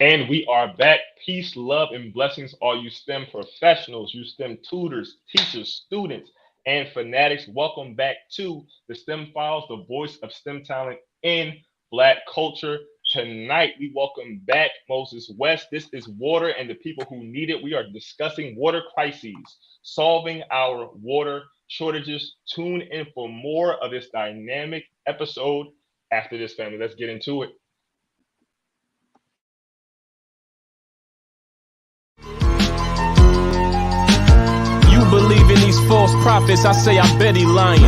And we are back. Peace, love, and blessings, all you STEM professionals, you STEM tutors, teachers, students, and fanatics. Welcome back to the STEM Files, the voice of STEM talent in Black culture. Tonight, we welcome back Moses West. This is water and the people who need it. We are discussing water crises, solving our water shortages. Tune in for more of this dynamic episode after this, family. Let's get into it. You believe in these false prophets, I say I bet he lying.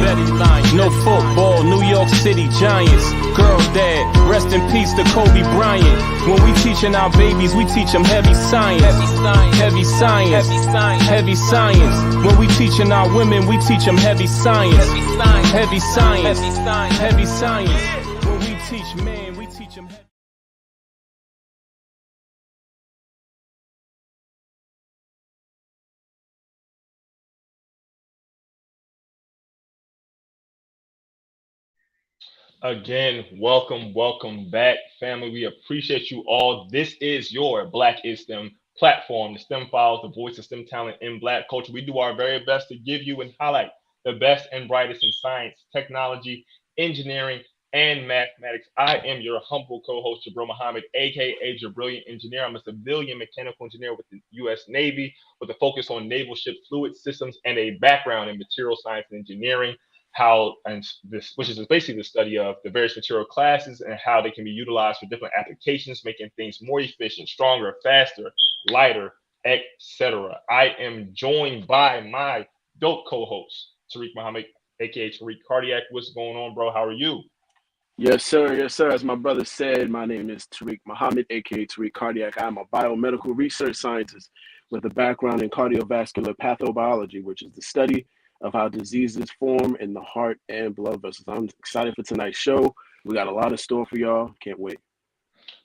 No football, New York City Giants. Girl dad, rest in peace to Kobe Bryant. When we teaching our babies, we teach them heavy science. Heavy science. Heavy science. When we teaching our women, we teach them heavy science. Heavy science. Heavy science. When we teach men, we teach them heavy. Again, welcome back, family. We appreciate you all. This is your Black is STEM platform, the STEM Files, the voice of STEM talent in Black culture. We do our very best to give you and highlight the best and brightest in science, technology, engineering, and mathematics. I am your humble co-host, Jabril Muhammad, aka Brilliant Engineer. I'm a civilian mechanical engineer with the U.S. Navy with a focus on naval ship fluid systems and a background in material science and engineering how and this which is basically the study of the various material classes and how they can be utilized for different applications, making things more efficient, stronger, faster, lighter, etc. I am joined by my dope co-host, Tariq Muhammad, aka Tariq Cardiac. What's going on, bro? How are you? Yes, sir. Yes, sir. As my brother said, my name is Tariq Muhammad, aka Tariq Cardiac. I'm a biomedical research scientist with a background in cardiovascular pathobiology, which is the study of how diseases form in the heart and blood vessels. I'm excited for tonight's show. We got a lot of store for y'all. Can't wait.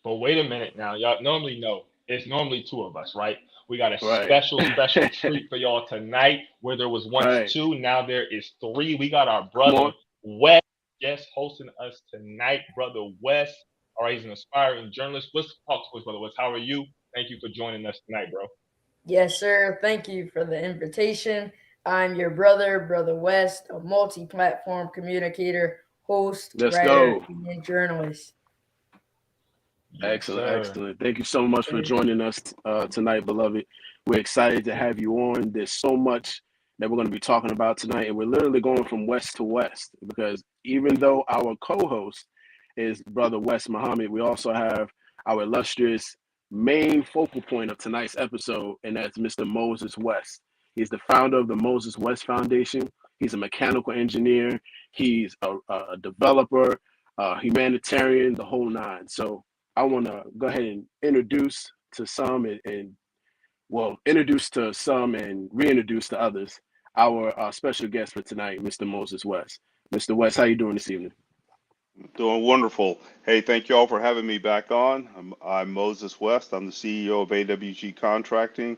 But wait a minute now. Y'all normally know it's normally two of us, right? We got a Right. special treat for y'all tonight where there was once Right. two, now there is three. We got our Come brother on. Wes guest hosting us tonight. Brother Wes. All right, he's an aspiring journalist. Let's talk to us, Brother Wes. How are you? Thank you for joining us tonight, bro. Yes, sir. Thank you for the invitation. I'm your brother, Brother West, a multi platform communicator, host, Let's writer, go. and journalist. Yes, Excellent. sir. Excellent. Thank you so much for Sir. joining us tonight, beloved. We're excited to have you on. There's so much that we're going to be talking about tonight, and we're literally going from west to west because even though our co-host is Brother West Muhammad, we also have our illustrious main focal point of tonight's episode, and that's Mr. Moses West. He's the founder of the Moses West Foundation. He's a mechanical engineer. He's a developer, humanitarian, the whole nine. So I want to go ahead and introduce to some introduce to some and reintroduce to others our special guest for tonight, Mr. Moses West. Mr. West, how you doing this evening? Doing wonderful. Hey, thank you all for having me back on. I'm Moses West. I'm the CEO of AWG Contracting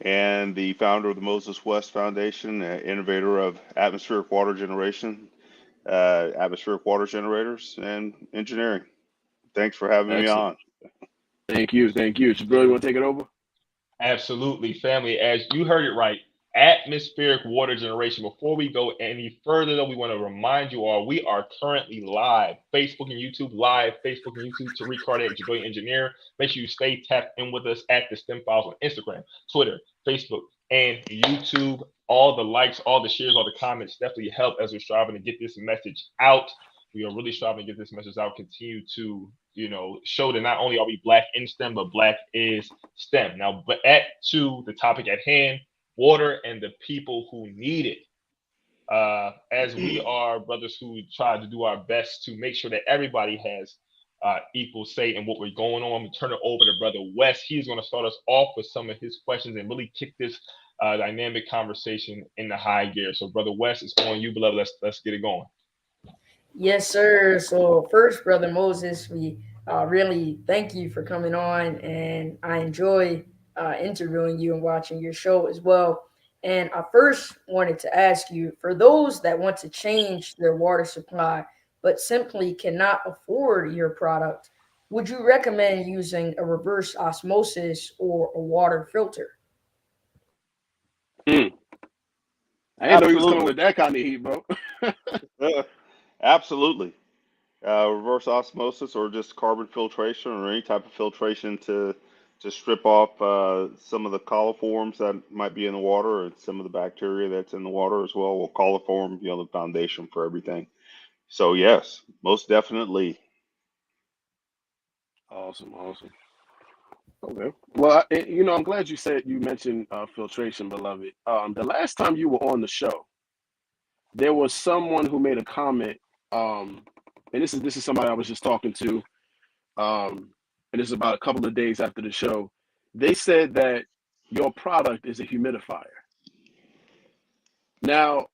and the founder of the Moses West Foundation, innovator of atmospheric water generators, and engineering. Thanks for having me Excellent. on. Thank you. Thank you. Jabril, you want to take it over? Absolutely, family. As you heard it right, atmospheric water generation. Before we go any further, though, we want to remind you all we are currently live, Facebook and YouTube live, Facebook and YouTube to Cardiac Jabril Engineer. Make sure you stay tapped in with us at the STEM Files on Instagram, Twitter, Facebook, and YouTube. All the likes, all the shares, all the comments definitely help as we're striving to get this message out. We are really striving to get this message out, continue to, show that not only are we Black in STEM, but Black is STEM. Now, but to the topic at hand, water and the people who need it. As we are brothers who try to do our best to make sure that everybody has equal say in what we're going on, we turn it over to Brother West. He's going to start us off with some of his questions and really kick this dynamic conversation in the high gear. So, Brother West, it's on you, beloved. Let's get it going. Yes, sir. So, first, Brother Moses, we really thank you for coming on, and I enjoy interviewing you and watching your show as well. And I first wanted to ask you for those that want to change their water supply but simply cannot afford your product, would you recommend using a reverse osmosis or a water filter? Mm. I didn't know he was coming Absolutely. with that kind of heat, bro. Absolutely. Reverse osmosis or just carbon filtration or any type of filtration to strip off some of the coliforms that might be in the water and some of the bacteria that's in the water as well. Well, coliform, the foundation for everything. So yes, most definitely. Awesome, awesome. Okay. Well, I'm glad you mentioned filtration, beloved. The last time you were on the show, there was someone who made a comment, um, and this is somebody I was just talking to, and this is about a couple of days after the show. They said that your product is a humidifier. Now,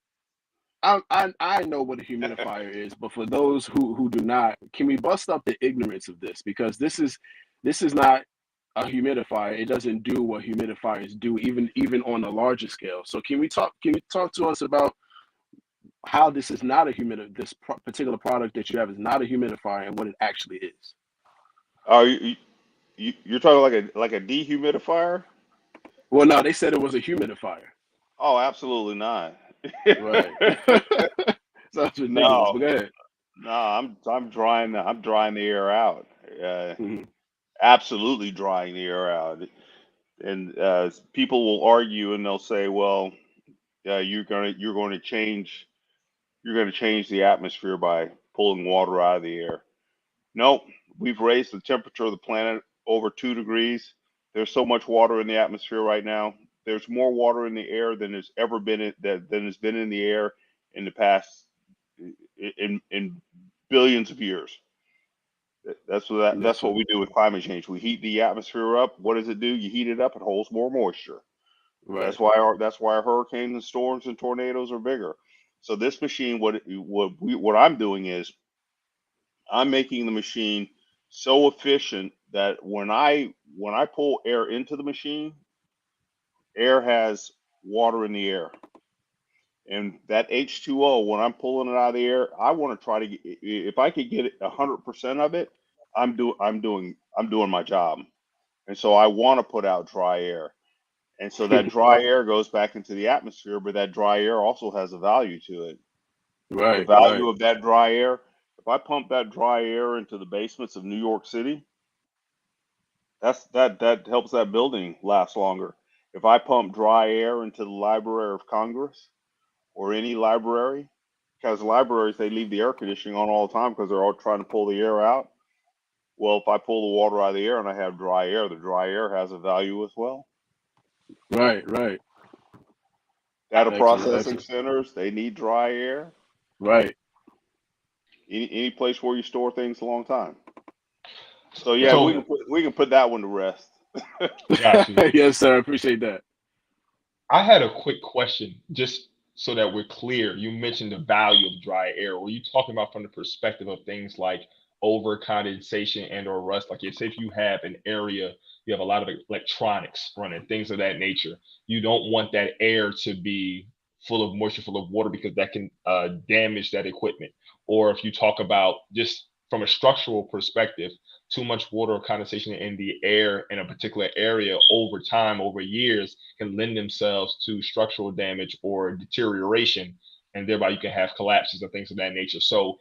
I know what a humidifier is, but for those who do not, can we bust up the ignorance of this? Because this is not a humidifier. It doesn't do what humidifiers do, even on a larger scale. So can you talk to us about how this is not a particular product that you have is not a humidifier and what it actually is? Oh, you're talking like a dehumidifier? Well, no, they said it was a humidifier. Oh, absolutely not. Right. Sounds ridiculous, No, but go ahead. no, I'm drying the air out. Uh, Mhm. Absolutely drying the air out. And people will argue and they'll say, well, you're going to change the atmosphere by pulling water out of the air. Nope, we've raised the temperature of the planet over 2 degrees. There's so much water in the atmosphere right now. There's more water in the air than there's ever been than has been in the air in the past in billions of years. That's what Yes, that's what sir. we do with climate change. We heat the atmosphere up. What does it do? You heat it up, it holds more moisture. Right. That's why our hurricanes and storms and tornadoes are bigger. So this machine, what I'm doing is I'm making the machine so efficient that when I pull air into the machine, air has water in the air. And that H2O, when I'm pulling it out of the air, I want to try to get, if I could get 100% of it, I'm doing my job. And so I want to put out dry air. And so that dry air goes back into the atmosphere, but that dry air also has a value to it. The Right, right, value of that dry air, if I pump that dry air into the basements of New York City, that helps that building last longer. If I pump dry air into the Library of Congress or any library, because libraries they leave the air conditioning on all the time because they're all trying to pull the air out. Well, if I pull the water out of the air and I have dry air, the dry air has a value as well. right, right. Data Excellent, processing excellent. centers, they need dry air. Right. Any place where you store things a long time. So yeah, we Gotcha. can put that one to rest. Got you. Yes, sir. I appreciate that. I had a quick question, just so that we're clear. You mentioned the value of dry air. Were you talking about from the perspective of things like over condensation and or rust? Like, say if you have an area, you have a lot of electronics running, things of that nature. You don't want that air to be full of moisture, full of water, because that can damage that equipment. Or if you talk about just from a structural perspective, too much water or condensation in the air in a particular area over time, over years, can lend themselves to structural damage or deterioration, and thereby you can have collapses and things of that nature. So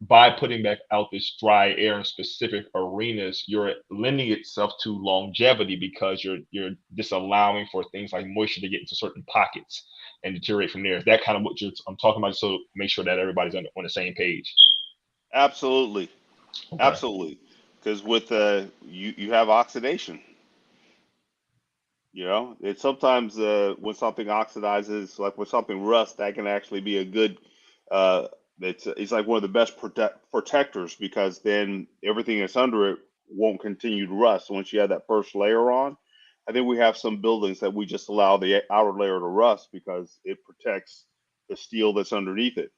by putting back out this dry air in specific arenas, you're lending itself to longevity because you're disallowing for things like moisture to get into certain pockets and deteriorate from there. Is that kind of what I'm talking about? So make sure that everybody's on the same page. Absolutely, Okay. absolutely. Because with you have oxidation. It's sometimes when something oxidizes, like when something rusts, that can actually be a good. Uh, it's like one of the best protectors because then everything that's under it won't continue to rust. Once you have that first layer on, I think we have some buildings that we just allow the outer layer to rust because it protects the steel that's underneath it.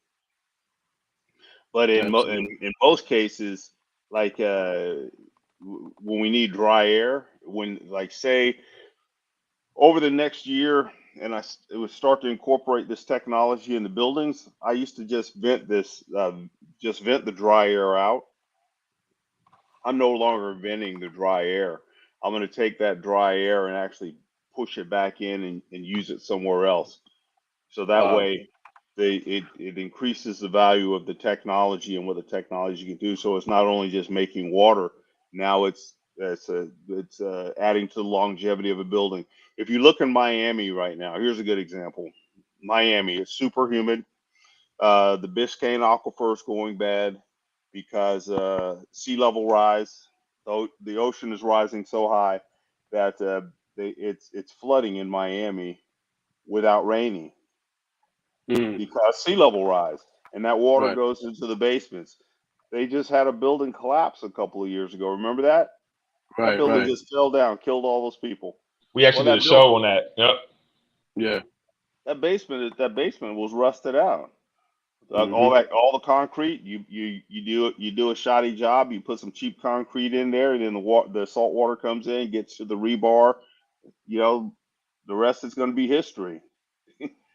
But Absolutely. in most cases, like when we need dry air, when like say over the next year, and it would start to incorporate this technology in the buildings. I used to just vent the dry air out, I'm no longer venting the dry air. I'm going to take that dry air and actually push it back in and use it somewhere else. So that Uh, way, it increases the value of the technology and what the technology can do. So it's not only just making water. Now it's adding to the longevity of a building. If you look in Miami right now, here's a good example. Miami is super humid. The Biscayne Aquifer is going bad because sea level rise. The ocean is rising so high that it's flooding in Miami without raining mm, because sea level rise, and that water right, goes into the basements. They just had a building collapse a couple of years ago. Remember that? That right, building right. just fell down, killed all those people. We Well, actually did a show on that. Yep. Yeah. that basement was rusted out. Hmm. All the concrete, you do a shoddy job. You put some cheap concrete in there, and then the salt water comes in, gets to the rebar. You know, the rest is going to be history.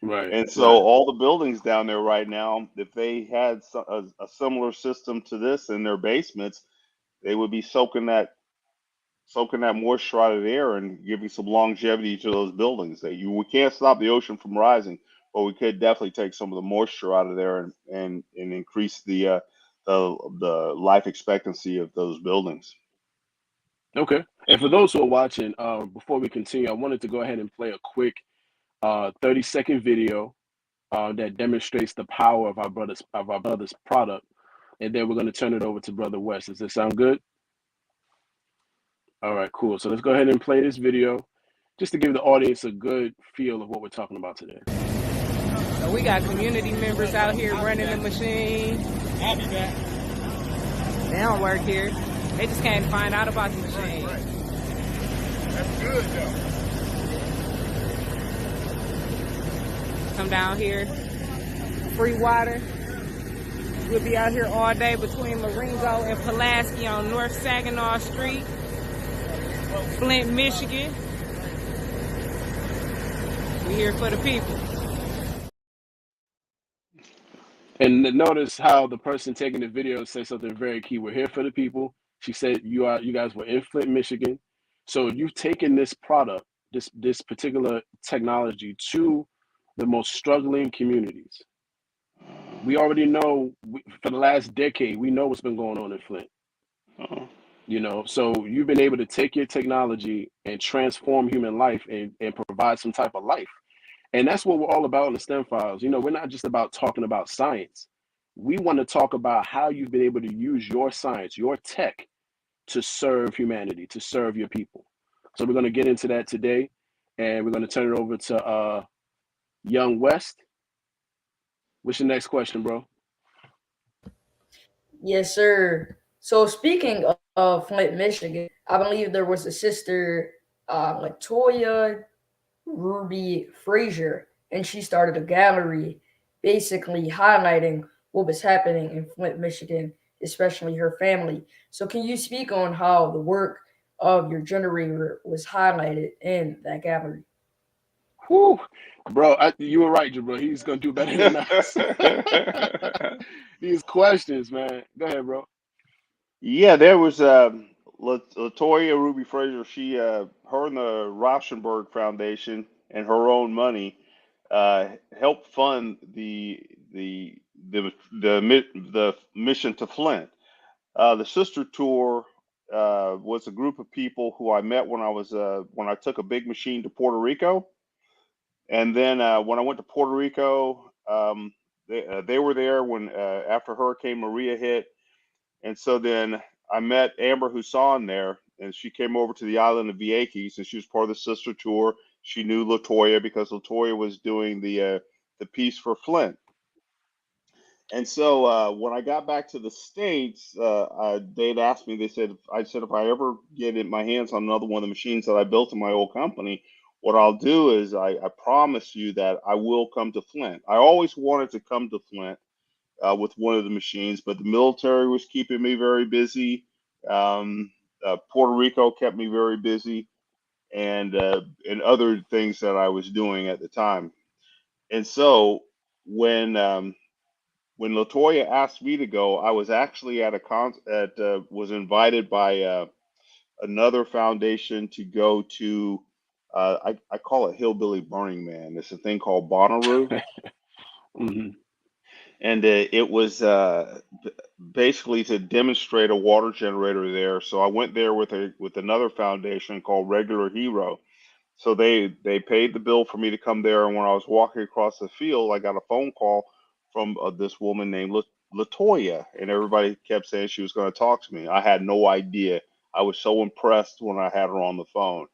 Right, And so right. all the buildings down there right now, if they had a similar system to this in their basements, they would be soaking that moisture out of the air and giving some longevity to those buildings. We can't stop the ocean from rising, but we could definitely take some of the moisture out of there and increase the life expectancy of those buildings. Okay. And for those who are watching, before we continue, I wanted to go ahead and play a quick 30-second video that demonstrates the power of our brother's product, and then we're going to turn it over to Brother West. Does that sound good? All right, cool. So let's go ahead and play this video just to give the audience a good feel of what we're talking about today. So we got community members out here running the machine. I'll be back. They don't work here. They just came to find out about the machine. That's good, though. Come down here. Free water. We'll be out here all day between Marengo and Pulaski on North Saginaw Street, Flint, Michigan. We here for the people. And notice how the person taking the video said something very key. We're here for the people. She said you guys were in Flint, Michigan. So you've taken this product, this particular technology to the most struggling communities. We already know for the last decade, we know what's been going on in Flint. So you've been able to take your technology and transform human life and provide some type of life. And that's what we're all about in the STEM Files. We're not just about talking about science. We want to talk about how you've been able to use your science, your tech, to serve humanity, to serve your people. So we're going to get into that today, and we're going to turn it over to Young West. What's your next question, bro? Yes, sir. So speaking of Flint, Michigan, I believe there was a sister, Latoya Ruby Frazier, and she started a gallery basically highlighting what was happening in Flint, Michigan, especially her family. So, can you speak on how the work of your generator was highlighted in that gallery? Whew. Bro, you were right, bro. He's going to do better than us. These questions, man. Go ahead, bro. Yeah, there was Latoya Ruby Frazier. Her and the Rauschenberg Foundation and her own money helped fund the mission to Flint. The sister tour was a group of people who I met when I took a big machine to Puerto Rico, and then when I went to Puerto Rico, they were there when after Hurricane Maria hit. And so then I met Amber Husson there, and she came over to the island of Vieques, and she was part of the sister tour. She knew Latoya because Latoya was doing the piece for Flint. And so when I got back to the States, they'd asked me, I said, if I ever get my hands on another one of the machines that I built in my old company, what I'll do is I promise you that I will come to Flint. I always wanted to come to Flint with one of the machines, but the military was keeping me very busy. Puerto Rico kept me very busy, and other things that I was doing at the time. And so when when Latoya asked me to go, I was actually at was invited by another foundation to go to. I call it Hillbilly Burning Man. It's a thing called Bonnaroo, Hmm. and it was basically to demonstrate a water generator there. So I went there with another foundation called Regular Hero. So they paid the bill for me to come there, and when I was walking across the field, I got a phone call from this woman named Latoya, and everybody kept saying she was going to talk to me. I had no idea. I was so impressed when I had her on the phone.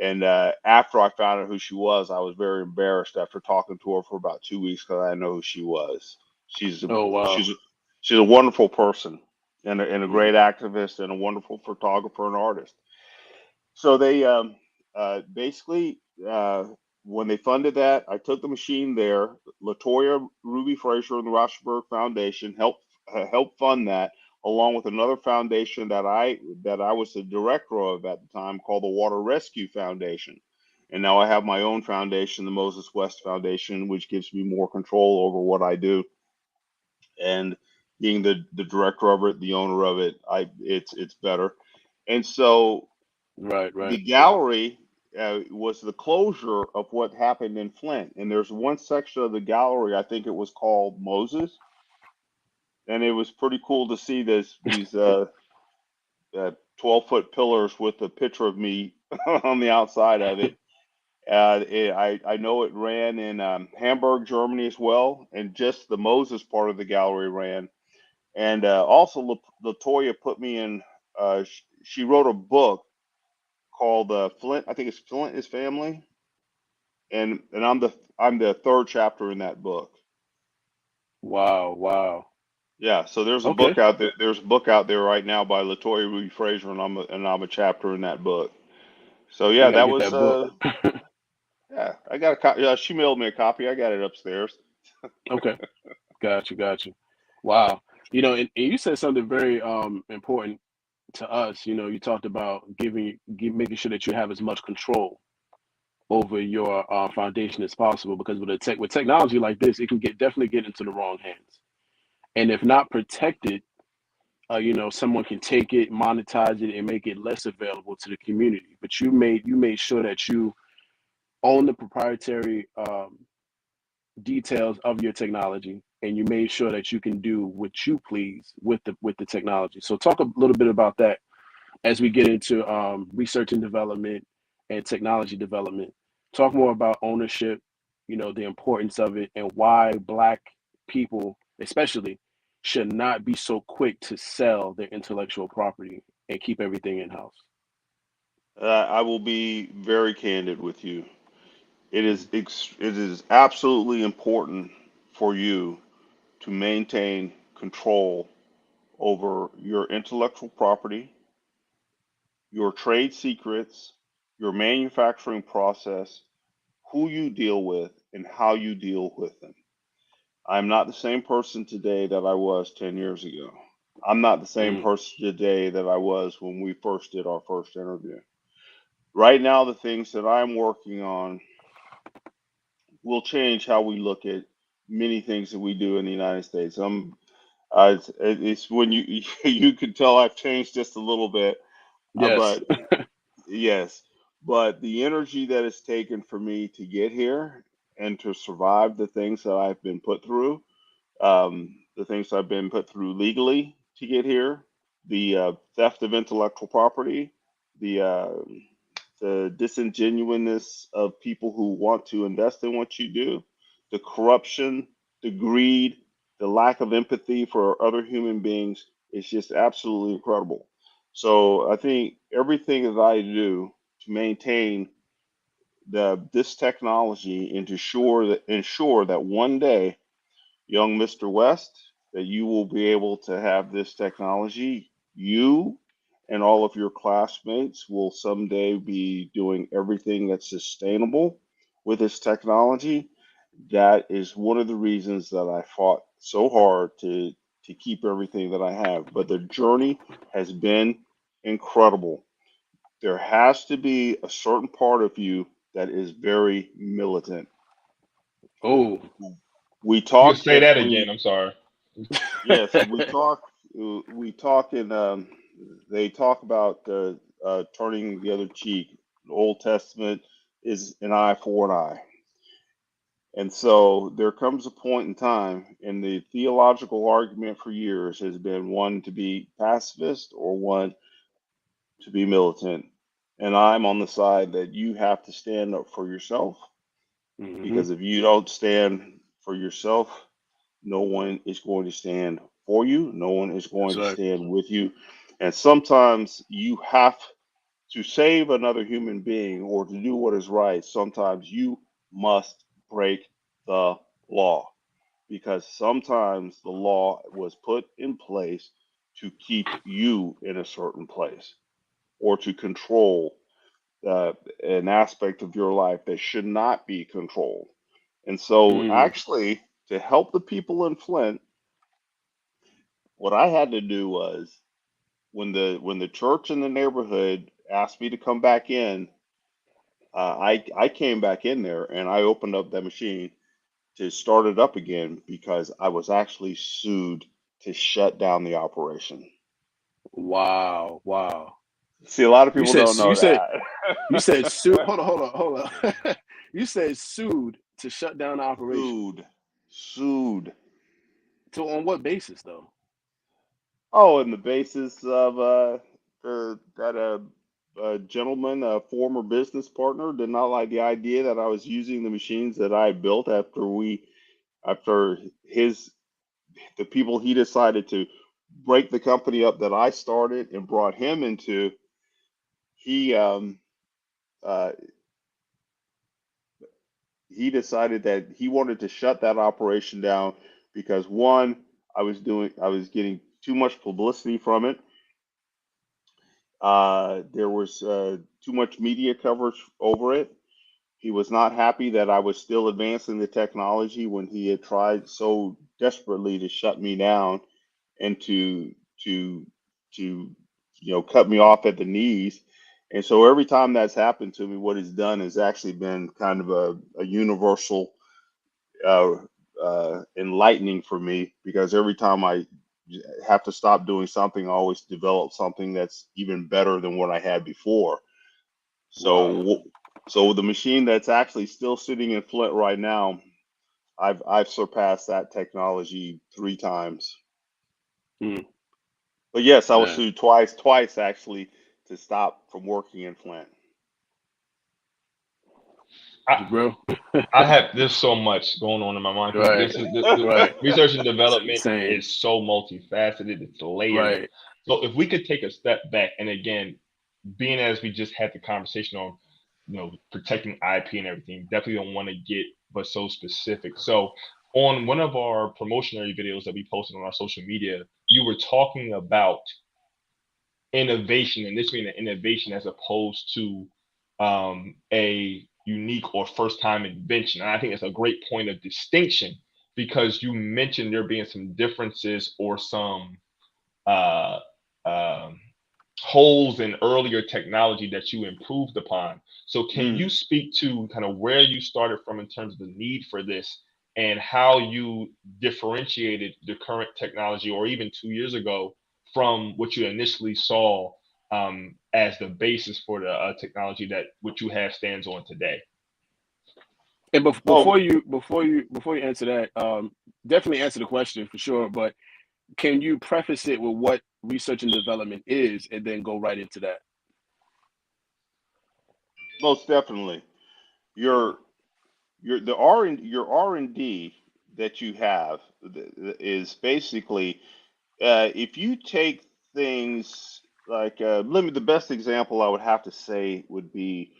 And after I found out who she was, I was very embarrassed after talking to her for about 2 weeks because I didn't know who she was. She's a, Oh wow. she's a wonderful person and a Hmm. great activist and a wonderful photographer and artist. So they basically when they funded that, I took the machine there. Latoya Ruby Fraser and the Rauschenberg Foundation helped fund that, along with another foundation that I was the director of at the time, called the Water Rescue Foundation. And now I have my own foundation, the Moses West Foundation, which gives me more control over what I do. And being the director of it, the owner of it, it's better. And so Right, the right. gallery was the closure of what happened in Flint. And there's one section of the gallery, I think it was called Moses, and it was pretty cool to see these 12-foot pillars with a picture of me on the outside of it. I know it ran in Hamburg, Germany as well, and just the Moses part of the gallery ran. And also, Latoya put me in. She wrote a book called Flint. I think it's Flint is Family, and I'm the third chapter in that book. Wow, wow. Yeah, so there's a Okay, book out there. There's a book out there right now by Latoya Ruby Fraser, and I'm a chapter in that book. So I yeah, gotta that get was that book. yeah. I got a copy. Yeah, she mailed me a copy. I got it upstairs. Okay, gotcha, gotcha. Wow. And you said something very important to us. You talked about making sure that you have as much control over your foundation as possible, because with technology like this, it can definitely get into the wrong hands, and if not protected, someone can take it, monetize it, and make it less available to the community. But you made sure that you own the proprietary details of your technology, and you made sure that you can do what you please with the technology. So talk a little bit about that as we get into research and development and technology development. Talk more about ownership, the importance of it, and why Black people, especially, should not be so quick to sell their intellectual property and keep everything in house. I will be very candid with you. It is absolutely important for you to maintain control over your intellectual property, your trade secrets, your manufacturing process, who you deal with, and how you deal with them. I'm not the same person today that I was 10 years ago. I'm not the same Mm, person today that I was when we first did our first interview. Right now, the things that I'm working on will change how we look at many things that we do in the United States. It's when you you can tell I've changed just a little bit, yes. but yes, but the energy that it's taken for me to get here and to survive the things that I've been put through, the things I've been put through legally to get here, the theft of intellectual property, the disingenuousness of people who want to invest in what you do, the corruption, the greed, the lack of empathy for other human beings is just absolutely incredible. So I think everything that I do to maintain this technology and to ensure that one day, young Mr. West, that you will be able to have this technology. You and all of your classmates will someday be doing everything that's sustainable with this technology. That is one of the reasons that I fought so hard to keep everything that I have. But the journey has been incredible. There has to be a certain part of you that is very militant. Oh, We You can talk say at that free again. I'm sorry. Yes, we talk in, they talk about turning the other cheek. The Old Testament is an eye for an eye. And so there comes a point in time, and the theological argument for years has been one to be pacifist or one to be militant. And I'm on the side that you have to stand up for yourself, Hmm. because if you don't stand for yourself, no one is going to stand for you. No one is going That's to right. stand with you. And sometimes you have to save another human being or to do what is right. Sometimes you must break the law, because sometimes the law was put in place to keep you in a certain place or to control an aspect of your life that should not be controlled. And so, Mm. actually, to help the people in Flint, what I had to do was, when the church in the neighborhood asked me to come back in, I came back in there and I opened up that machine to start it up again because I was actually sued to shut down the operation. Wow. Wow. See, a lot of You people said don't you know said you that. said sued. Hold on. You said sued to shut down the operation. Sued, sued. So on what basis though? Oh, and the basis of that a gentleman, a former business partner, did not like the idea that I was using the machines that I built after his the people he decided to break the company up that I started and brought him into. He uh, he decided that he wanted to shut that operation down because, one, I was getting too much publicity from it. There was too much media coverage over it. He was not happy that I was still advancing the technology when he had tried so desperately to shut me down and to cut me off at the knees. And so every time that's happened to me, what it's done has actually been kind of a universal uh, enlightening for me, because every time I have to stop doing something, I always develop something that's even better than what I had before. Wow. So, so the machine that's actually still sitting in Flint right now, I've surpassed that technology 3 times. Mm, But yes, I was man, sued twice actually, to stop from working in Flint. I, bro. I have there's so much going on in my mind because Right. this is the Right. research and development Same. is so multifaceted, it's layered. Right. So if we could take a step back, and again, being as we just had the conversation on, protecting IP and everything, definitely don't want to get but so specific. So on one of our promotionary videos that we posted on our social media, you were talking about innovation, and this being an innovation as opposed to a unique or first time invention. And I think it's a great point of distinction because you mentioned there being some differences or some uh, um holes in earlier technology that you improved upon. So, can Mm. you speak to kind of where you started from in terms of the need for this and how you differentiated the current technology, or even 2 years ago, from what you initially saw as the basis for the technology that what you have stands on today? And Oh, before you answer that, definitely answer the question for sure. But can you preface it with what research and development is, and then go right into that? most definitely. Your your R&D that you have is basically, if you take things like, the best example I would have to say would be,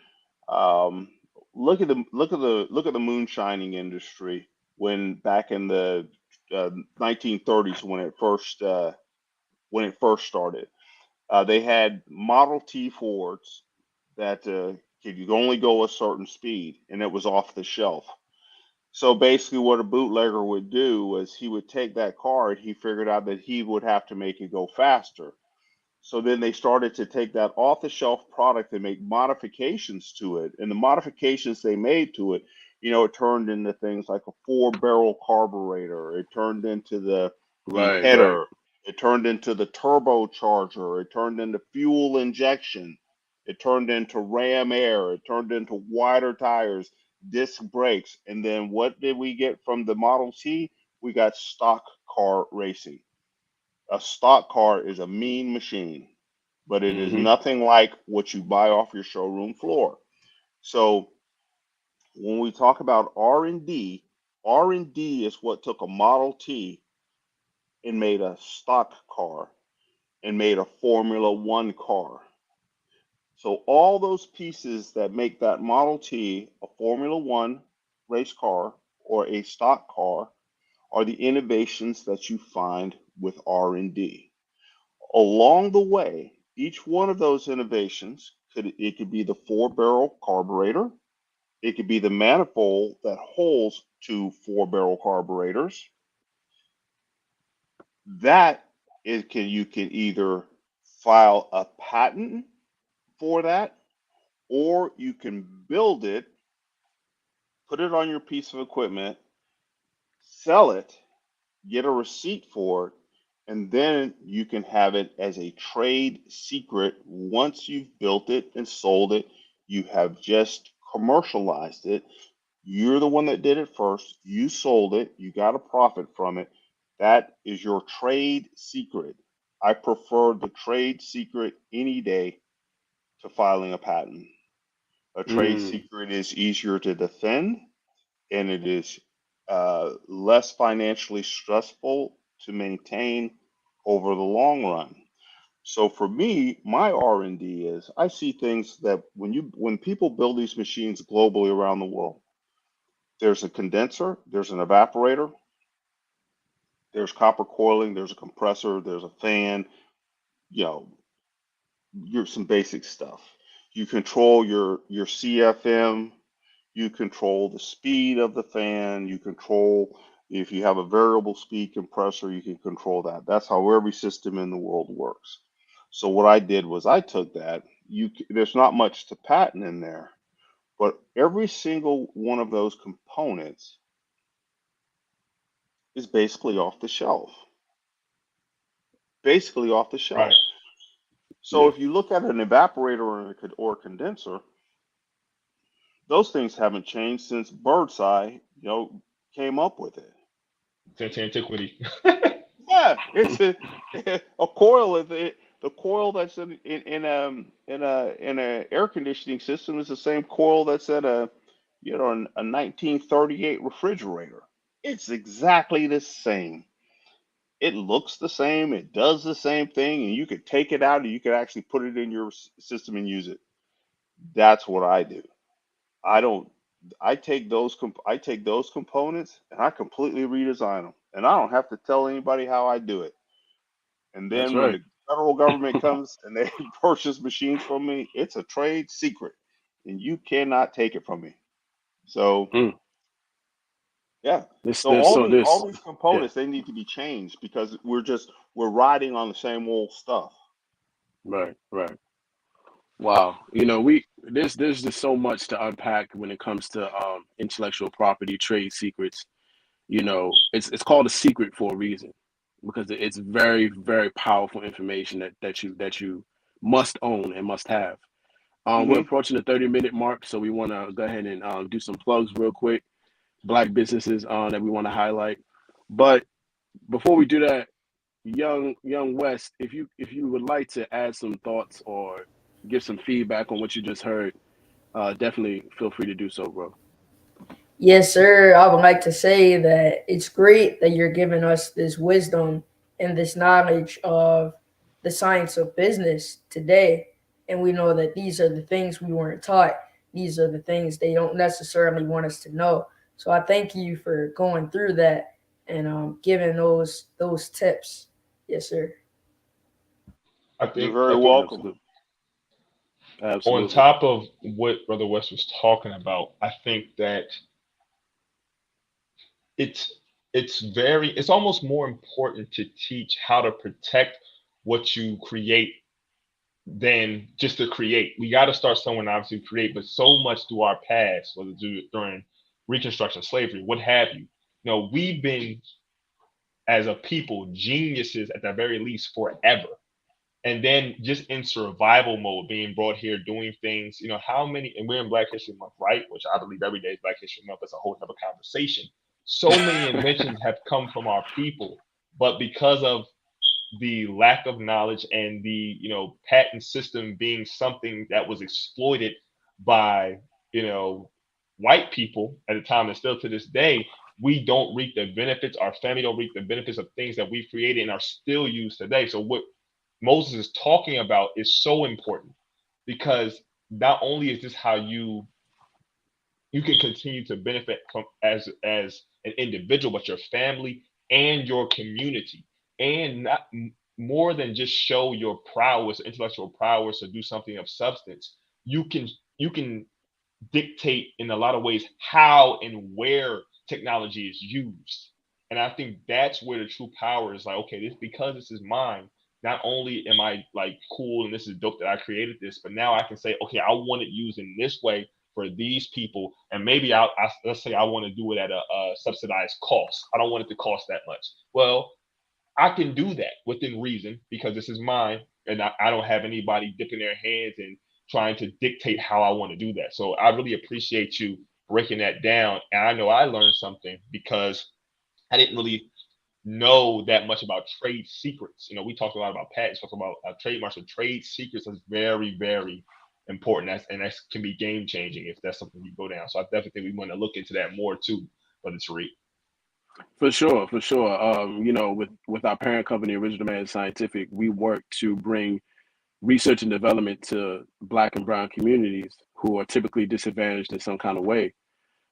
um, look at the moonshining industry when back in the 1930s, when it first started. They had Model T Fords that could only go a certain speed, and it was off the shelf. So basically, what a bootlegger would do was he would take that car and he figured out that he would have to make it go faster. So then they started to take that off the shelf product and make modifications to it. And the modifications they made to it, it turned into things like a 4-barrel carburetor. It turned into the Right, right. header. It turned into the turbocharger. It turned into fuel injection. It turned into ram air. It turned into wider tires, disc brakes. And then what did we get from the Model T? We got stock car racing. A stock car is a mean machine, but it is Mm-hmm. nothing like what you buy off your showroom floor. So when we talk about R&D, R&D is what took a Model T and made a stock car and made a Formula One car. So all those pieces that make that Model T a Formula One race car or a stock car are the innovations that you find with R&D. Along the way, each one of those innovations could be the four-barrel carburetor, it could be the manifold that holds two four-barrel carburetors. That is you can either file a patent for that, or you can build it, put it on your piece of equipment, sell it, get a receipt for it, and then you can have it as a trade secret. Once you've built it and sold it, you have just commercialized it. You're the one that did it first. You sold it. You got a profit from it. That is your trade secret. I prefer the trade secret any day to filing a patent. A trade Mm, secret is easier to defend, and it is less financially stressful to maintain over the long run. So for me, my R&D is I see things that when people build these machines globally around the world, there's a condenser, there's an evaporator, there's copper coiling, there's a compressor, there's a fan, you know, some basic stuff. You control your CFM, you control the speed of the fan, you control if you have a variable speed compressor, you can control that. That's how every system in the world works. So what I did was I took that. There's not much to patent in there, but every single one of those components is basically off the shelf. Basically off the Right. shelf. So yeah. if you look at an evaporator or a condenser, those things haven't changed since Birdseye, came up with it. Since antiquity. Yeah, it's a coil. The coil that's in a air conditioning system is the same coil that's at a 1938 refrigerator. It's exactly the same. It looks the same, it does the same thing, and you could take it out and you could actually put it in your system and use it. That's what I do. I don't. I take those components and I completely redesign them, and I don't have to tell anybody how I do it. And That's then when right. the federal government comes and they purchase machines from me, it's a trade secret, and you cannot take it from me. So Mm. yeah. This So this all so these this all these yeah. components they need to be changed because we're riding on the same old stuff. Right, right. Wow. There's just so much to unpack when it comes to intellectual property, trade secrets. It's called a secret for a reason because it's very, very powerful information that you must own and must have. We're Hmm. approaching the 30-minute mark, so we want to go ahead and do some plugs real quick. Black businesses that we want to highlight. But before we do that, young West, if you would like to add some thoughts or give some feedback on what you just heard, definitely feel free to do so, bro. Yes, sir. I would like to say that it's great that you're giving us this wisdom and this knowledge of the science of business today. And we know that these are the things we weren't taught. These are the things they don't necessarily want us to know. So I thank you for going through that and giving those tips. Yes, sir. I You're think very I think welcome. Absolutely, on absolutely. top of what Brother West was talking about, I think that it's it's almost more important to teach how to protect what you create than just to create. We got to start somewhere, obviously, to create, but so much through our past, whether during Reconstruction, slavery, what have you. We've been as a people, geniuses at the very least forever. And then just in survival mode, being brought here, doing things, how many, and we're in Black History Month, right? Which I believe every day is Black History Month. That's a whole other conversation. So many inventions have come from our people, but because of the lack of knowledge and the patent system being something that was exploited by white people at the time and still to this day, we don't reap the benefits. Our family don't reap the benefits of things that we created and are still used today. So what Moses is talking about is so important, because not only is this how you can continue to benefit from as an individual, but your family and your community, and not more than just show your prowess, intellectual prowess, or do something of substance. You can dictate in a lot of ways how and where technology is used. And I think that's where the true power is, like, okay, because this is mine, not only am I like cool and this is dope that I created this, but now I can say, okay, I want it used in this way for these people. And maybe let's say I want to do it at a subsidized cost. I don't want it to cost that much. Well, I can do that within reason because this is mine, and I don't have anybody dipping their hands and trying to dictate how I want to do that. So I really appreciate you breaking that down. And I know I learned something because I didn't really know that much about trade secrets. We talked a lot about patents, talked about trademarks, but trade secrets is very, very important. That can be game changing if that's something you go down. So I definitely think we want to look into that more too, Brother Tariq. For sure, for sure. With our parent company, Original Man Scientific, we work to bring research and development to Black and brown communities who are typically disadvantaged in some kind of way.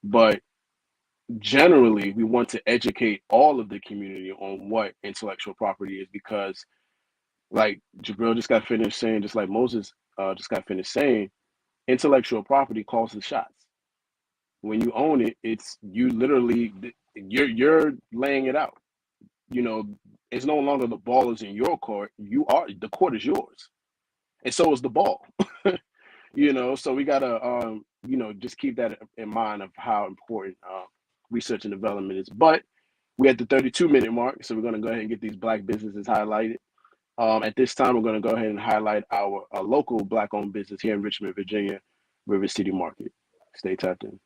But generally, we want to educate all of the community on what intellectual property is, because like Jabril just got finished saying, just like Moses just got finished saying, intellectual property calls the shots. When you own it, it's you literally, you're laying it out. It's no longer the ball is in your court. The court is yours, and so is the ball. So we gotta just keep that in mind of how important research and development is. But we're at the 32-minute mark, so we're going to go ahead and get these Black businesses highlighted. At this time, we're going to go ahead and highlight our local Black-owned business here in Richmond, Virginia, River City Market. Stay tapped in.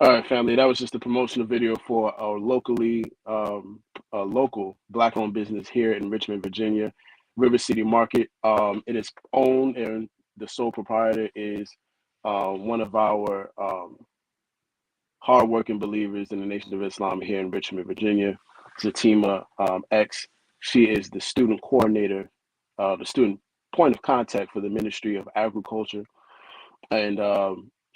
All right, family. That was just a promotional video for our local Black-owned business here in Richmond, Virginia, River City Market. It is owned, and the sole proprietor is one of our hardworking believers in the Nation of Islam here in Richmond, Virginia, Zatima X. She is the student coordinator, the student point of contact for the Ministry of Agriculture, and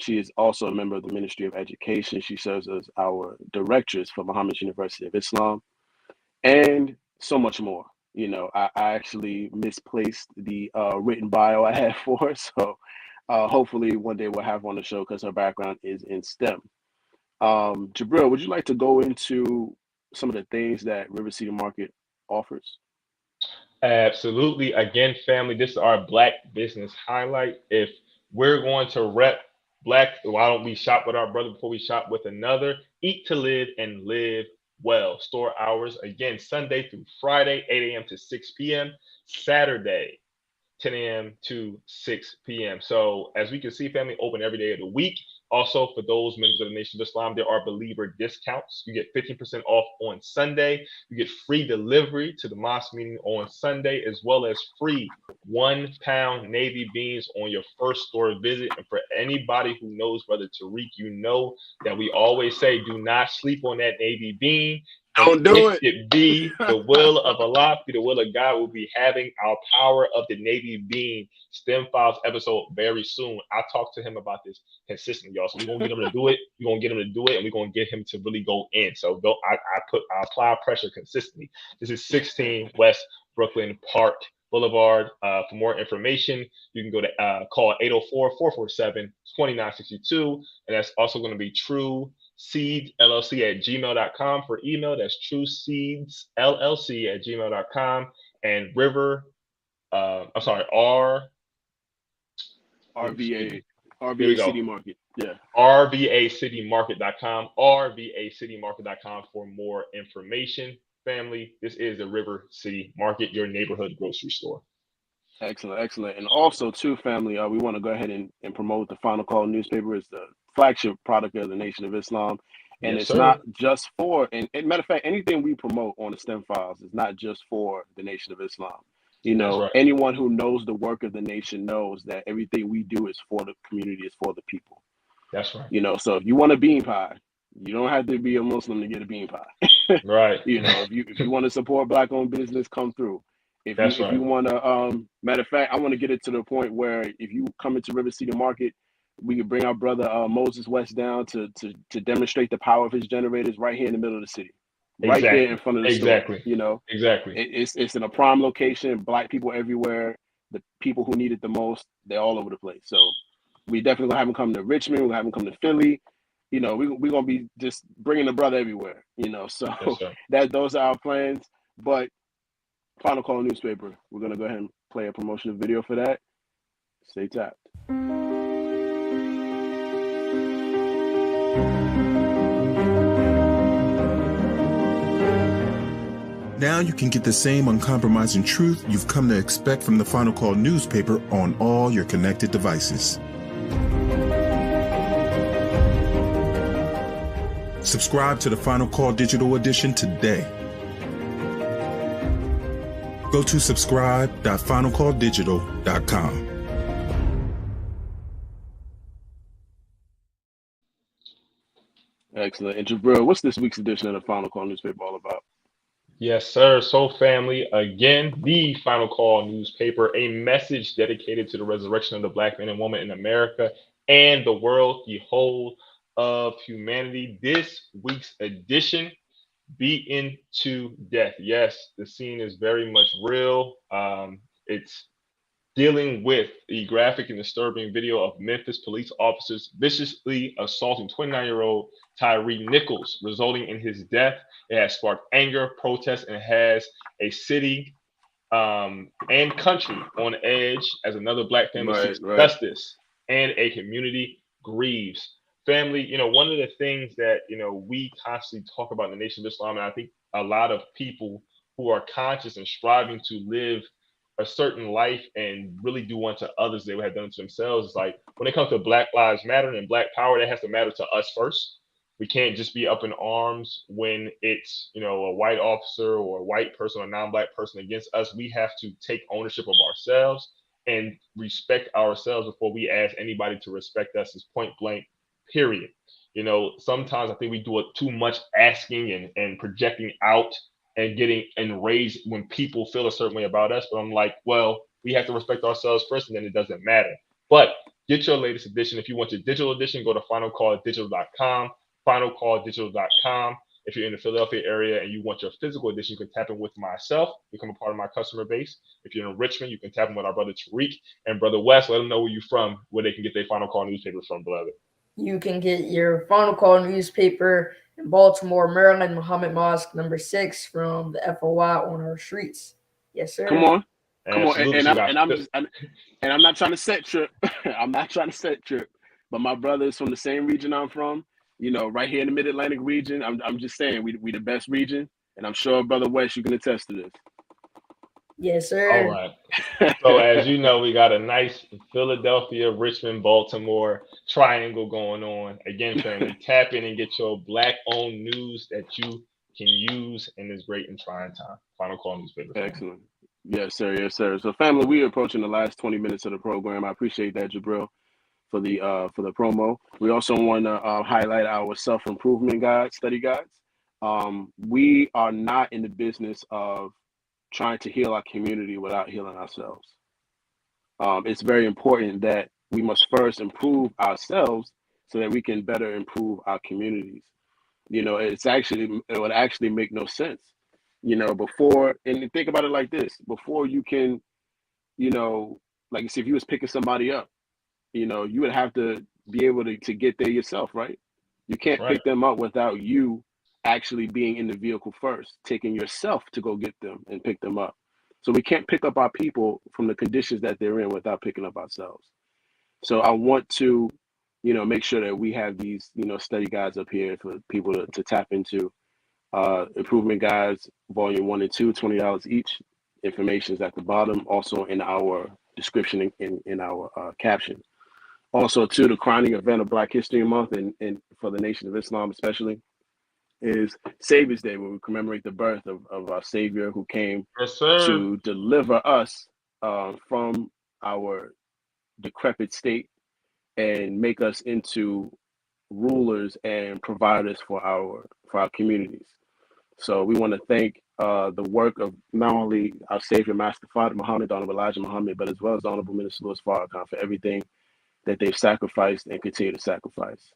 she is also a member of the Ministry of Education. She serves as our directress for Muhammad's University of Islam, and so much more. I actually misplaced the written bio I had for her, so hopefully one day we'll have her on the show because her background is in STEM. Jabril, would you like to go into some of the things that River City Market offers? Absolutely. Again, family, this is our Black business highlight. If we're going to rep Black, why don't we shop with our brother before we shop with another? Eat to live and live well. Store hours, again, Sunday through Friday, 8 a.m. to 6 p.m. Saturday, 10 a.m. to 6 p.m. So as we can see, family, open every day of the week. Also, for those members of the Nation of Islam, there are believer discounts. You get 15% off on Sunday. You get free delivery to the mosque meeting on Sunday, as well as free 1 pound Navy beans on your first store visit. And for anybody who knows Brother Tariq, you know that we always say, do not sleep on that Navy bean. And Don't do if it. it be the will of Allah, be the will of God, we'll be having our Power of the Navy Bean STEM Files episode very soon. I talked to him about this consistently, y'all. So we're gonna get him to do it. We're gonna get him to do it, and we're gonna get him to really go in. So I apply pressure consistently. This is 16 West Brooklyn Park Boulevard. For more information, you can go to call 804-447-2962, and that's also going to be True Seeds LLC at gmail.com for email. That's True Seeds LLC at gmail.com. And River, I'm sorry, RVA Here we go. City Market. Yeah. RVACityMarket.com. RVACityMarket.com for more information. Family, this is the River City Market, your neighborhood grocery store. Excellent, excellent. And also, too, family, we want to go ahead and promote the Final Call newspaper. It's the flagship product of the Nation of Islam. And Yes, it's sir. not just for, and matter of fact, anything we promote on the STEM Files is not just for the Nation of Islam. You know, right. Anyone who knows the work of the nation knows that everything we do is for the community, is for the people. That's right. You know, so if you want a bean pie, you don't have to be a Muslim to get a bean pie. Right. You know, if you want to support Black-owned business, come through. If you want to, matter of fact, I want to get it to the point where if you come into River City Market, we could bring our brother Moses West down to demonstrate the power of his generators right here in the middle of the city, right there in front of the store. You know, it's in a prime location. Black people everywhere. The people who need it the most, they're all over the place. So we definitely gonna have him come to Richmond. We're gonna have him come to Philly. You know, we're gonna be just bringing the brother everywhere. You know, so those are our plans. But Final Call newspaper, we're gonna go ahead and play a promotional video for that. Stay tapped. Now you can get the same uncompromising truth you've come to expect from the Final Call newspaper on all your connected devices. Subscribe to the Final Call Digital Edition today. Go to subscribe.finalcalldigital.com. Excellent. And Jabril, what's this week's edition of the Final Call newspaper all about? Yes, sir. So, family, again, the Final Call newspaper, a message dedicated to the resurrection of the Black man and woman in America and the world, the whole of humanity. This week's edition, beaten to death. Yes, the scene is very much real. It's dealing with the graphic and disturbing video of Memphis police officers viciously assaulting 29-year-old Tyree Nichols, resulting in his death. It has sparked anger, protest, and has a city and country on edge as another Black family seeks justice and a community grieves. Family, you know, one of the things that, you know, we constantly talk about in the Nation of Islam, and I think a lot of people who are conscious and striving to live a certain life and really do unto others they would have done to themselves, is like when it comes to Black Lives Matter and Black power, that has to matter to us first. We can't just be up in arms when it's, you know, a white officer or a white person or a non-Black person against us. We have to take ownership of ourselves and respect ourselves before we ask anybody to respect us, as point blank, period. You know, sometimes I think we do it too much asking and projecting out and getting enraged when people feel a certain way about us. But I'm like, well, we have to respect ourselves first, and then it doesn't matter. But get your latest edition. If you want your digital edition, go to finalcalldigital.com. finalcalldigital.com. If you're in the Philadelphia area and you want your physical edition, you can tap in with myself, become a part of my customer base. If you're in Richmond, you can tap in with our brother Tariq and brother Wes. Let them know where you're from, where they can get their Final Call newspaper from, beloved. You can get your Final Call newspaper in Baltimore, Maryland, Muhammad Mosque, number 6, from the FOI on our streets. Yes, sir. Come on. Absolutely. And So we I'm got and I'm just and I'm not trying to set trip. I'm not trying to set trip. But my brother is from the same region I'm from. You know, right here in the Mid Atlantic region. I'm just saying we the best region, and I'm sure Brother West, you can attest to Yes, all sir. right. So this. as you know, we got a nice Philadelphia, Richmond, Baltimore triangle going on. Again, family, tap in and get your black-owned news that you can use in this great and trying time. Final call newspaper, family. Excellent. Yes, sir. Yes, sir. So, family, we are approaching the last 20 minutes of the program. I appreciate that, Jabril, for the promo. We also want to highlight our self improvement guides, study guides. We are not in the business of trying to heal our community without healing ourselves. It's very important that we must first improve ourselves so that we can better improve our communities. You know, it would actually make no sense. You know, before and think about it like this: before you can, you know, like you see, if you was picking somebody up, you know, you would have to be able to get there yourself, right? You That's can't right. pick them up without you actually being in the vehicle first, taking yourself to go get them and pick them up. So we can't pick up our people from the conditions that they're in without picking up ourselves. So I want to, you know, make sure that we have these, you know, study guides up here for people to tap into. Improvement guides, volume 1 and 2, $20 each. Information is at the bottom, also in our description in our caption. Also, too, the crowning event of Black History Month and for the Nation of Islam especially is Savior's Day, where we commemorate the birth of our Savior who came Yes, sir. to deliver us from our decrepit state and make us into rulers and providers for our communities. So we want to thank the work of not only our Savior, Master Father Muhammad, Honorable Elijah Muhammad, but as well as Honorable Minister Louis Farrakhan for everything that they've sacrificed and continue to sacrifice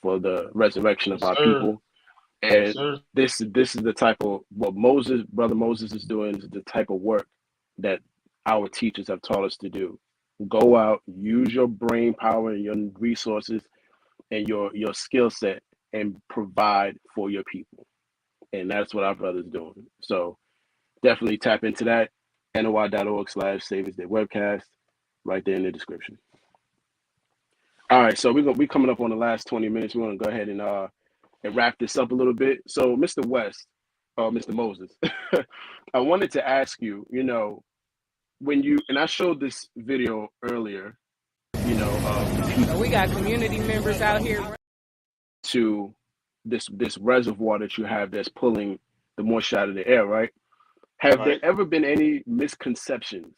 for the resurrection of Yes, our sir. people. Yes, And sir. this is the type of what Brother Moses is doing is the type of work that our teachers have taught us to do. Go out, use your brain power and your resources and your skill set and provide for your people. And that's what our brother's doing. So definitely tap into that. NOI.org/Saviors Day webcast right there in the description. All right, so we coming up on the last 20 minutes. We're gonna go ahead and wrap this up a little bit. So, Mr. West, Mr. Moses, I wanted to ask you, you know, when you and I showed this video earlier, you know, We got community members out here. to this reservoir that you have that's pulling the moisture out of the air, right? Have there Right. ever been any misconceptions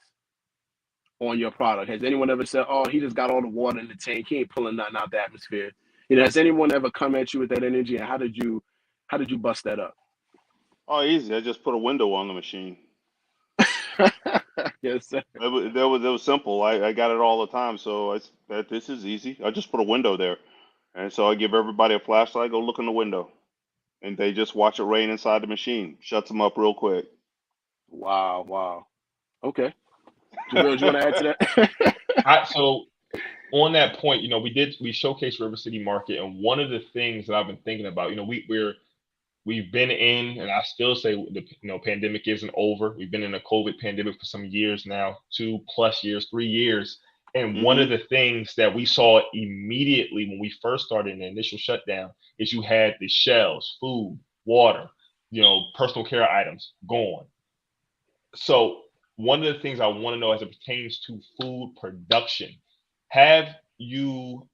on your product? Has anyone ever said, "Oh, he just got all the water in the tank. He ain't pulling nothing out the atmosphere"? You know, has anyone ever come at you with that energy? And how did you bust that up? Oh, easy. I just put a window on the machine. Yes, sir. It was simple. I got it all the time. So this is easy. I just put a window there. And so I give everybody a flashlight, go look in the window. And they just watch it rain inside the machine. Shuts them up real quick. Wow, wow. Okay. Jabril, do you want to add to that? So on that point, you know, we showcased River City Market, and one of the things that I've been thinking about, you know, we've been in, and I still say the pandemic isn't over. We've been in a COVID pandemic for some years now, 2+ years, 3 years. And one of the things that we saw immediately when we first started in the initial shutdown is you had the shelves, food, water, you know, personal care items gone. So one of the things I want to know as it pertains to food production, have you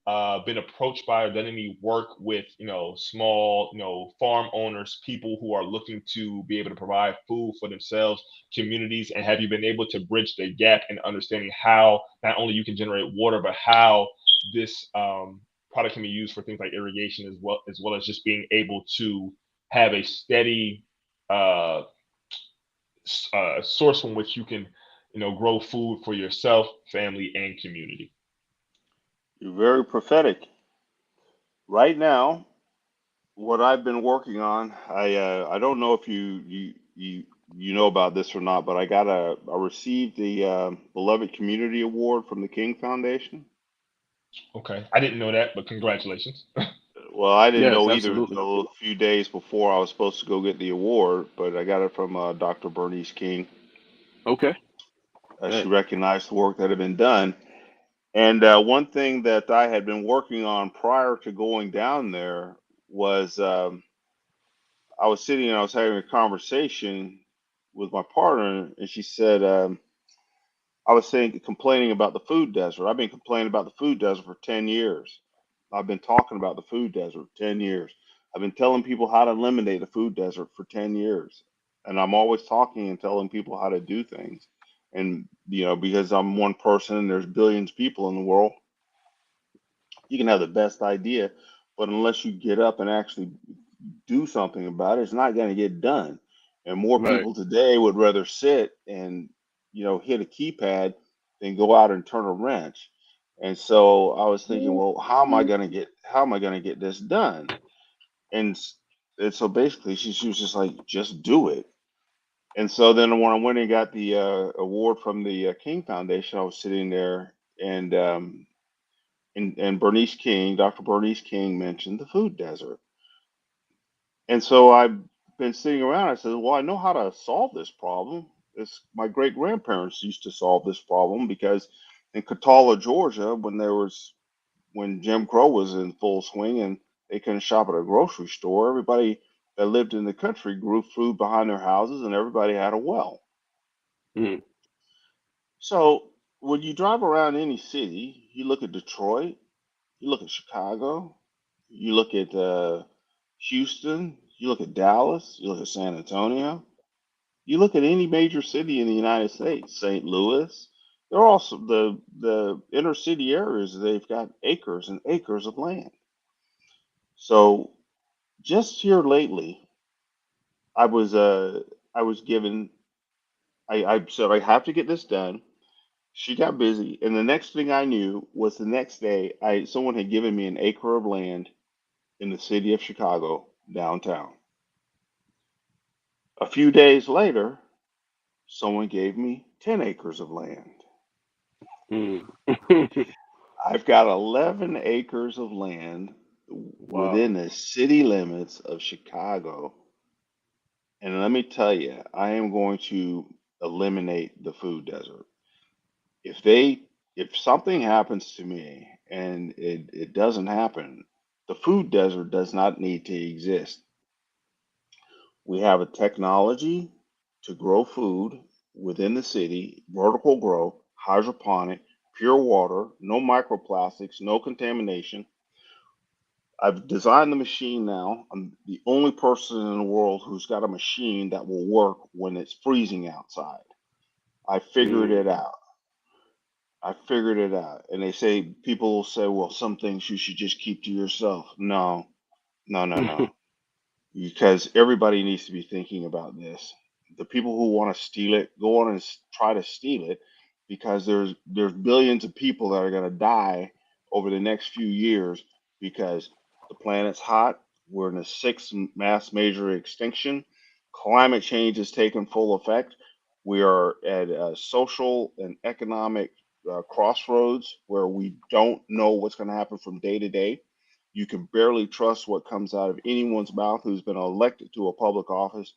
been approached by or done any work with, you know, small, you know, farm owners, people who are looking to be able to provide food for themselves, communities, and have you been able to bridge the gap in understanding how not only you can generate water, but how this product can be used for things like irrigation as well as just being able to have a steady source from which you can, you know, grow food for yourself, family, and community. You're very prophetic. Right now, what I've been working on, I don't know if you know about this or not, but I received the Beloved Community Award from the King Foundation. Okay, I didn't know that, but congratulations. Well, I didn't Yes, know either absolutely. until a few days before I was supposed to go get the award, but I got it from Dr. Bernice King. Okay. She Hey. recognized the work that had been done. And one thing that I had been working on prior to going down there was I was sitting and I was having a conversation with my partner, and she said, I was saying, complaining about the food desert. I've been complaining about the food desert for 10 years. I've been talking about the food desert 10 years. I've been telling people how to eliminate the food desert for 10 years. And I'm always talking and telling people how to do things. And, because I'm one person and there's billions of people in the world, you can have the best idea, but unless you get up and actually do something about it, it's not going to get done. And more Right. people today would rather sit and, hit a keypad than go out and turn a wrench. And so I was thinking, well, how am I going to get this done? And, and so basically she was just like, just do it. And so then when I went and got the award from the King Foundation, I was sitting there and, and Bernice King, Dr. Bernice King mentioned the food desert. And so I've been sitting around. I said, well, I know how to solve this problem. It's my great grandparents used to solve this problem because in Catawba, Georgia, when Jim Crow was in full swing and they couldn't shop at a grocery store, everybody that lived in the country grew food behind their houses and everybody had a well. Mm. So when you drive around any city, you look at Detroit, you look at Chicago, you look at Houston, you look at Dallas, you look at San Antonio, you look at any major city in the United States, St. Louis. They're also the inner city areas. They've got acres and acres of land. So just here lately, I was given. I said I have to get this done. She got busy, and the next thing I knew was the next day, someone had given me an acre of land in the city of Chicago downtown. A few days later, someone gave me 10 acres of land. Mm. I've got 11 acres of land Wow. within the city limits of Chicago. And let me tell you, I am going to eliminate the food desert. If they, if something happens to me and it doesn't happen, the food desert does not need to exist. We have a technology to grow food within the city, vertical grow, hydroponic, pure water, no microplastics, no contamination. I've designed the machine now. I'm the only person in the world who's got a machine that will work when it's freezing outside. I figured Mm. it out. I figured it out. And they say, people will say, well, some things you should just keep to yourself. No, no, no, no. Because everybody needs to be thinking about this. The people who want to steal it, go on and try to steal it, because there's billions of people that are going to die over the next few years because the planet's hot. We're in the sixth mass major extinction. Climate change is taking full effect. We are at a social and economic crossroads where we don't know what's going to happen from day to day. You can barely trust what comes out of anyone's mouth who's been elected to a public office.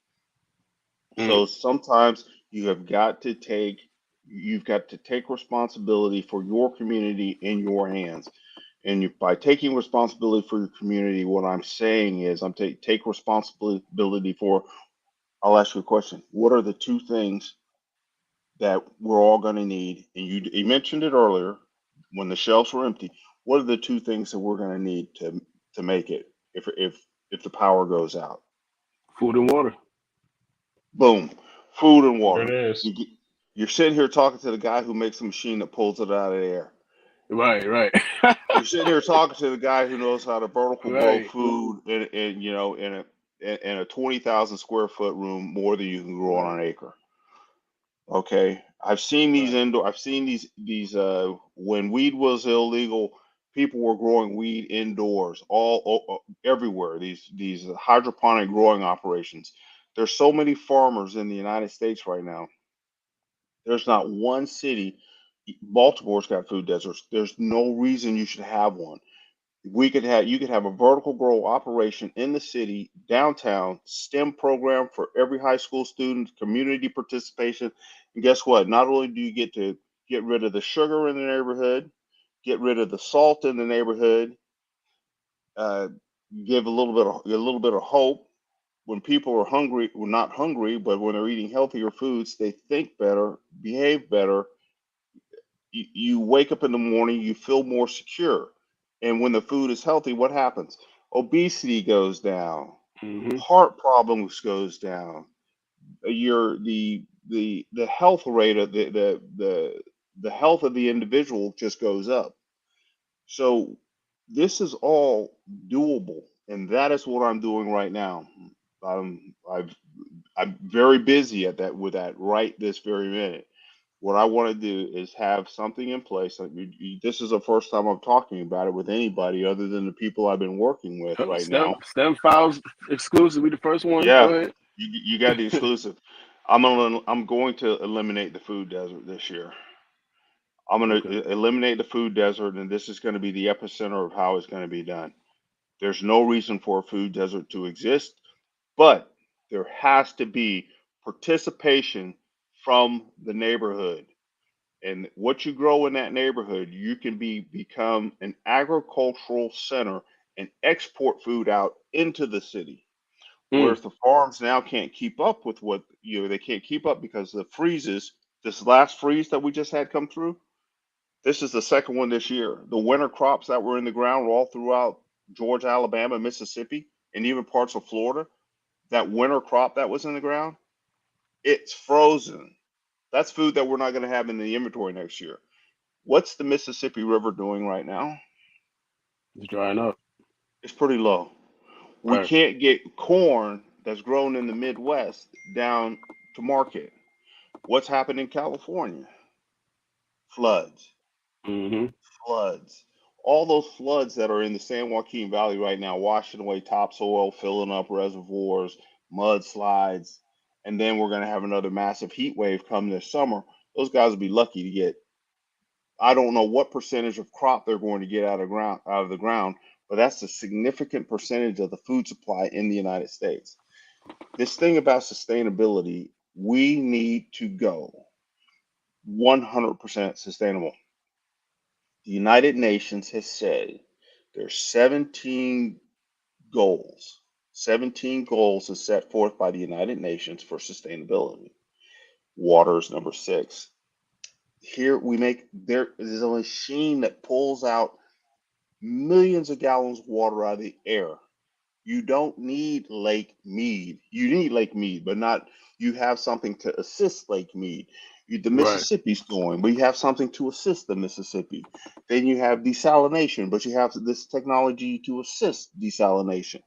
Mm. So sometimes you've got to take responsibility for your community in your hands. And by taking responsibility for your community, what I'm saying is take responsibility for. I'll ask you a question. What are the two things that we're all going to need? And you mentioned it earlier when the shelves were empty. What are the two things that we're going to need to make it if the power goes out? Food and water. Boom, food and There water. it is. You get, you're sitting here talking to the guy who makes a machine that pulls it out of the air. Right, right. You're sitting here talking to the guy who knows how to vertical grow Right. food in a 20,000 square foot room more than you can grow on Right. an acre. Okay, I've seen these Right. indoor. I've seen these when weed was illegal, people were growing weed indoors, everywhere. These hydroponic growing operations. There's so many farmers in the United States right now. There's not one city. Baltimore's got food deserts. There's no reason you should have one. You could have a vertical grow operation in the city, downtown, STEM program for every high school student, community participation. And guess what? Not only do you get to get rid of the sugar in the neighborhood, get rid of the salt in the neighborhood, uh, give a little bit of hope. When people are hungry, well, not hungry, but when they're eating healthier foods, they think better, behave better. You wake up in the morning, you feel more secure. And when the food is healthy, what happens? Obesity goes down, Hmm. heart problems goes down. Your the health rate of the health of the individual just goes up. So this is all doable, and that is what I'm doing right now. I'm very busy at that with that right this very minute. What I want to do is have something in place. Like this is the first time I'm talking about it with anybody other than the people I've been working with right now. STEM files exclusive. We the first one. Go Yeah, ahead. you got the exclusive. I'm going to eliminate the food desert this year. I'm going Okay. to eliminate the food desert, and this is going to be the epicenter of how it's going to be done. There's no reason for a food desert to exist, but there has to be participation from the neighborhood. And what you grow in that neighborhood, you can become an agricultural center and export food out into the city. Mm. Whereas the farms now can't keep up with what they can't keep up because the freezes. This last freeze that we just had come through, this is the second one this year. The winter crops that were in the ground were all throughout Georgia, Alabama, Mississippi, and even parts of Florida. That winter crop that was in the ground, it's frozen. That's food that we're not going to have in the inventory next year. What's the Mississippi River doing right now? It's drying up. It's pretty low. We Right. can't get corn that's grown in the Midwest down to market. What's happened in California? Floods, Hmm. floods. All those floods that are in the San Joaquin Valley right now, washing away topsoil, filling up reservoirs, mudslides, and then we're going to have another massive heat wave come this summer. Those guys will be lucky to get, I don't know what percentage of crop they're going to get out of the ground, but that's a significant percentage of the food supply in the United States. This thing about sustainability, we need to go 100% sustainable. The United Nations has said there's 17 goals. 17 goals is set forth by the United Nations for sustainability. Water is number 6. Here there is a machine that pulls out millions of gallons of water out of the air. You don't need Lake Mead. You need Lake Mead, but not, you have something to assist Lake Mead. The Right. Mississippi's going, but you have something to assist the Mississippi. Then you have desalination, but you have this technology to assist desalination.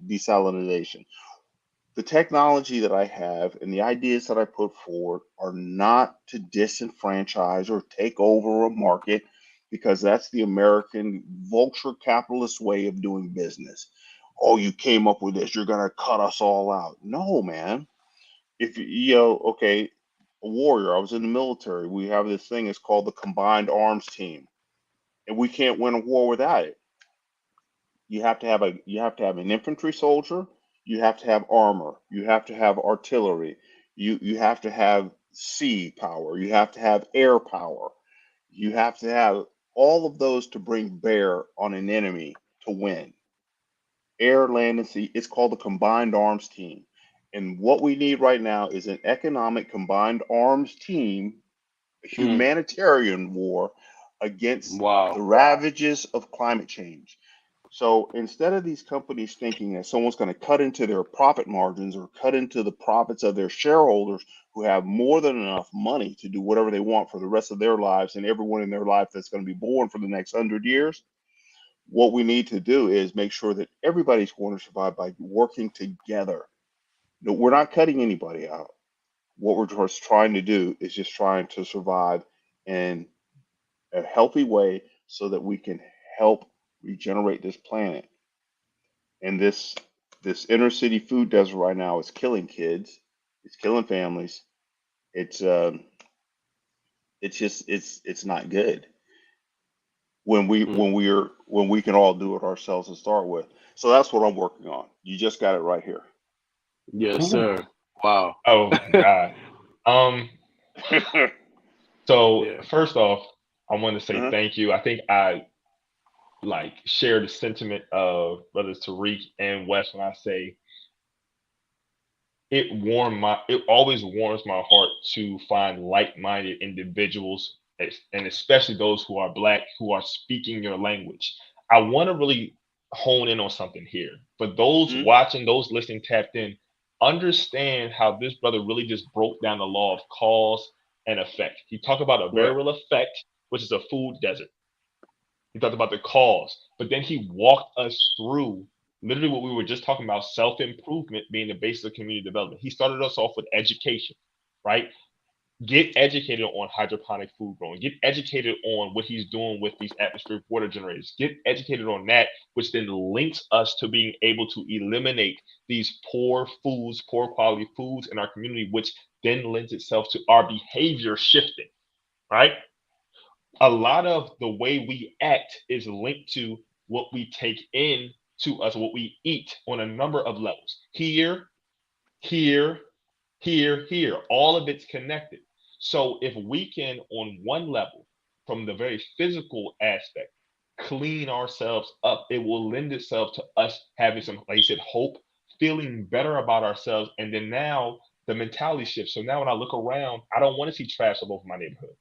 The technology that I have and the ideas that I put forward are not to disenfranchise or take over a market because that's the American vulture capitalist way of doing business. Oh, you came up with this, you're going to cut us all out. No, man. If okay, a warrior, I was in the military. We have this thing, it's called the Combined Arms Team, and we can't win a war without it. You have to have an infantry soldier, you have to have armor, you have to have artillery, you have to have sea power, you have to have air power, you have to have all of those to bring bear on an enemy to win. Air, land, and sea. It's called the Combined Arms Team. And what we need right now is an economic combined arms team, a Mm. humanitarian war against the Wow. ravages of climate change. So instead of these companies thinking that someone's going to cut into their profit margins or cut into the profits of their shareholders who have more than enough money to do whatever they want for the rest of their lives and everyone in their life that's going to be born for the next 100 years, what we need to do is make sure that everybody's going to survive by working together. No, we're not cutting anybody out. What we're just trying to do is just trying to survive in a healthy way so that we can help regenerate this planet. And this inner city food desert right now is killing kids. It's killing families. It's it's just it's not good. when we Mm. when we can all do it ourselves to start with. So that's what I'm working on. You just got it right here. Yes, Ooh. sir. Wow. Oh God. Um. So Yeah. first off, I want to say Uh-huh. thank you. I think I share the sentiment of brothers Tariq and Wes when I say it always warms my heart to find like-minded individuals, and especially those who are black, who are speaking your language. I want to really hone in on something here. For those Mhm. watching, those listening, tapped in, understand how this brother really just broke down the law of cause and effect. He talked about a very Right. real effect, which is a food desert. He talked about the cause, but then he walked us through literally what we were just talking about, self-improvement being the basis of community development. He started us off with education, right? Get educated on hydroponic food growing. Get educated on what he's doing with these atmospheric water generators. Get educated on that, which then links us to being able to eliminate these poor foods, poor quality foods in our community, which then lends itself to our behavior shifting, right? A lot of the way we act is linked to what we take in to us, what we eat on a number of levels. Here, here. All of it's connected. So if we can, on one level, from the very physical aspect, clean ourselves up, it will lend itself to us having some, like you said, hope, feeling better about ourselves. And then now the mentality shifts. So now when I look around, I don't want to see trash all over my neighborhood.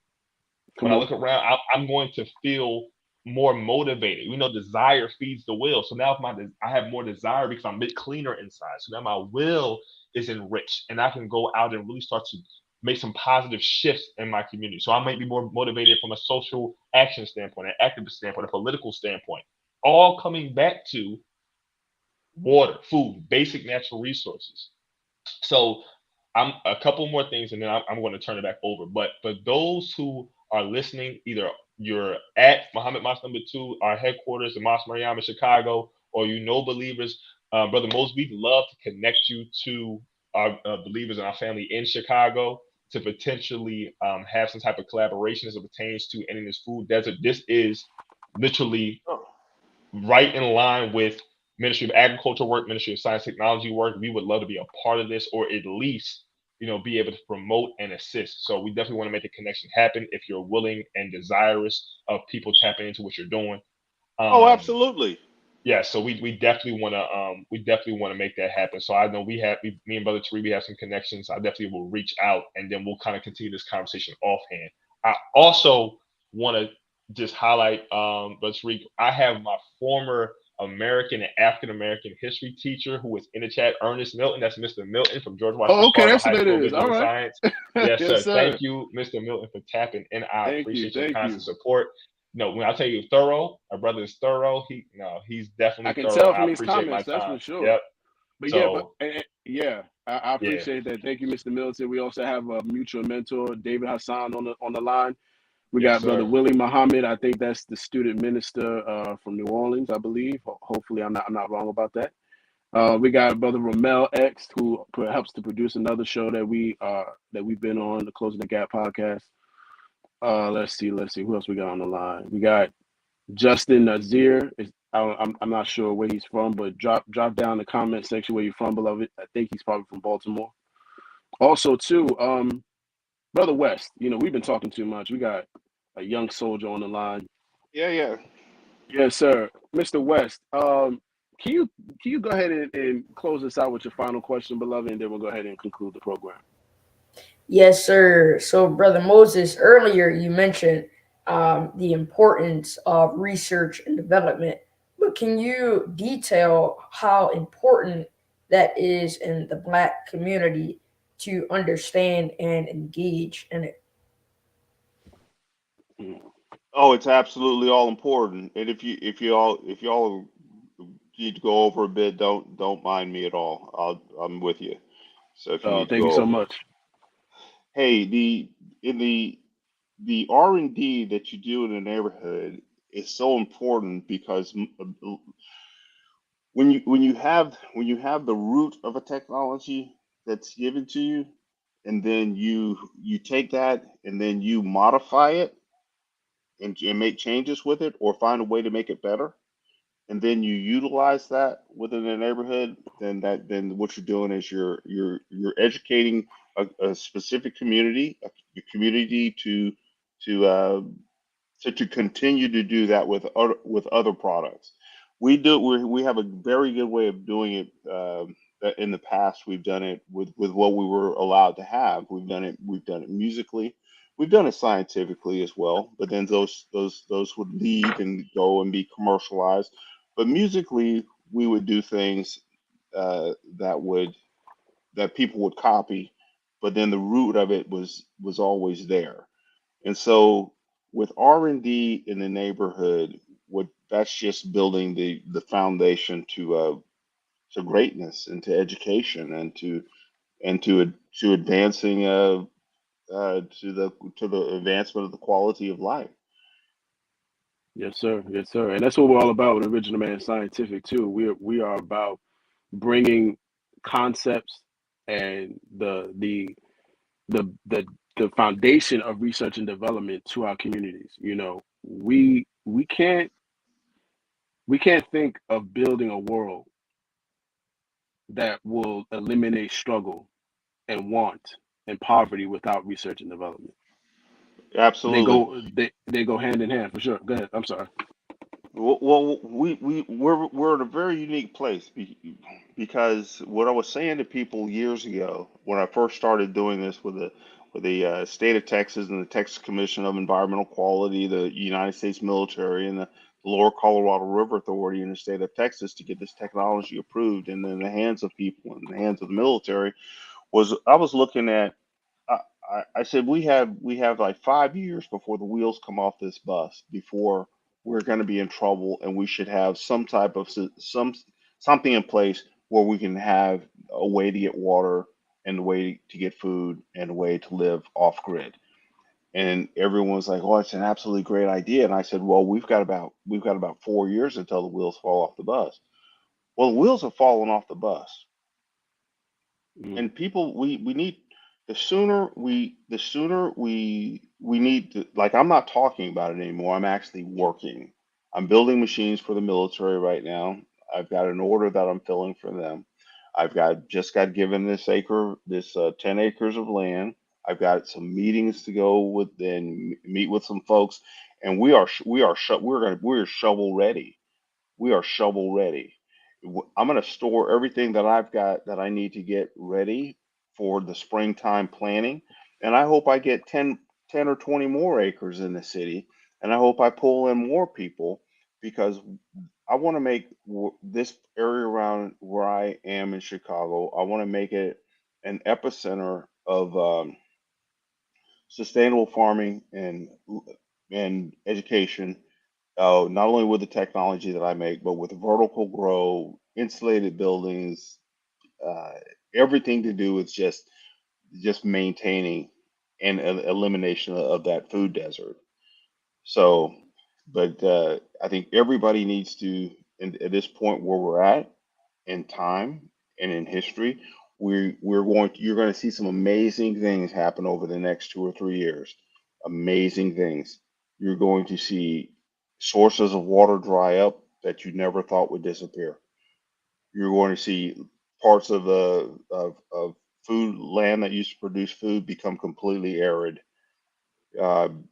When Come I on. look around, I'm going to feel more motivated. We know desire feeds the will. So now if I have more desire because I'm a bit cleaner inside. So now my will is enriched and I can go out and really start to make some positive shifts in my community. So I might be more motivated from a social action standpoint, an activist standpoint, a political standpoint, all coming back to water, food, basic natural resources. So I'm a couple more things, and then I'm going to turn it back over. But for those who are listening, either you're at Muhammad Mosque #2, our headquarters in Mosque Mariam in Chicago, or you know believers, Brother Moses, we'd love to connect you to our believers and our family in Chicago to potentially have some type of collaboration as it pertains to ending this food desert. This is literally Oh, right in line with Ministry of Agriculture work, Ministry of Science Technology work. We would love to be a part of this, or at least, be able to promote and assist. So we definitely want to make the connection happen if you're willing and desirous of people tapping into what you're doing. oh, Um, absolutely. yeah, so we definitely want to make that happen. So I know me and Brother Tariq, we have some connections. I definitely will reach out and then we'll kind of continue this conversation offhand. I also want to just highlight, Brother Tariq, I have my former American and African American history teacher who is in the chat, Ernest Milton. That's Mr. Milton from George Oh, Washington okay. Carver That's what High it School of is. Visual All and right. Science. Yes, Yes, sir. sir. Thank you, Mr. Milton, for tapping in. I Thank you. appreciate your Thank constant you. support. No, when I tell you thorough, our brother is thorough. He's I definitely can thorough. tell I from these appreciate my comments, that's time. for sure. Yep. But yeah, So yeah, I yeah, appreciate that. Thank you, Mr. Milton. We also have a mutual mentor, David Hassan, on the line. We yes, got Brother sir. Willie Muhammad. I think that's the student minister from New Orleans, I believe. Hopefully, I'm not wrong about that. We got Brother Ramel X, who helps to produce another show that we've been on, the Closing the Gap podcast. Let's see who else we got on the line. We got Justin Nazir. I'm not sure where he's from, but drop down in the comment section where you're from, beloved. I think he's probably from Baltimore. Also, too, Brother West. We've been talking too much. We got a young soldier on the line. Yeah, yeah. Yes, sir, Mr. West. Can you go ahead and close us out with your final question, beloved, and then we'll go ahead and conclude the program. Yes, sir. So, Brother Moses, earlier you mentioned the importance of research and development, but can you detail how important that is in the Black community to understand and engage in it? Mm. Oh, it's absolutely all important. And if y'all need to go over a bit, don't mind me at all. I'm with you. So if you Oh, need to thank you go so over, much. hey, in the R&D that you do in a neighborhood is so important because when you have the root of a technology that's given to you, and then you take that and then you modify it, and make changes with it or find a way to make it better, and then you utilize that within the neighborhood, then what you're doing is you're educating a specific community, a community to to continue to do that with other products. We have a very good way of doing it. That in the past we've done it with what we were allowed to have. We've done it musically. We've done it scientifically as well, but then those would leave and go and be commercialized. But musically, we would do things that would that people would copy, but then the root of it was always there. And so with R&D in the neighborhood, what that's just building the foundation to greatness and to education and to advancing to the advancement of the quality of life. Yes, sir. Yes, sir. And that's what we're all about with Original Man Scientific too. We are about bringing concepts and the the foundation of research and development to our communities. You know, we can't think of building a world that will eliminate struggle and want and poverty without research and development. They Absolutely. go they go hand in hand for sure. Go ahead. I'm sorry. Well, we're in a very unique place because what I was saying to people years ago when I first started doing this with the state of Texas and the Texas Commission of Environmental Quality, the United States military, and the Lower Colorado River Authority in the state of Texas to get this technology approved and in the hands of people in the hands of the military, was I was looking at I, I said we have like 5 years before the wheels come off this bus before we're going to be in trouble, and we should have some type of something in place where we can have a way to get water and a way to get food and a way to live off grid. And everyone's like, "Oh, it's an absolutely great idea." And I said, "Well, we've got about 4 years until the wheels fall off the bus." Well, the wheels have fallen off the bus, Mm, and people we need the sooner we need to, like, I'm not talking about it anymore. I'm actually working. I'm building machines for the military right now. I've got an order that I'm filling for them. I've got given this 10 acres of land. I've got some meetings to go with and meet with some folks, and we're shovel ready. We are shovel ready. I'm going to store everything that I've got that I need to get ready for the springtime planting. And I hope I get 10 or 20 more acres in the city. And I hope I pull in more people because I want to make this area around where I am in Chicago, I want to make it an epicenter of sustainable farming and education, not only with the technology that I make, but with vertical grow, insulated buildings, uh, everything to do with just maintaining and elimination of that food desert. So, but I think everybody needs to, at this point where we're at in time and in history, you're going to see some amazing things happen over the next 2 or 3 years. Amazing things. You're going to see sources of water dry up that you never thought would disappear. You're going to see parts of food land that used to produce food become completely arid.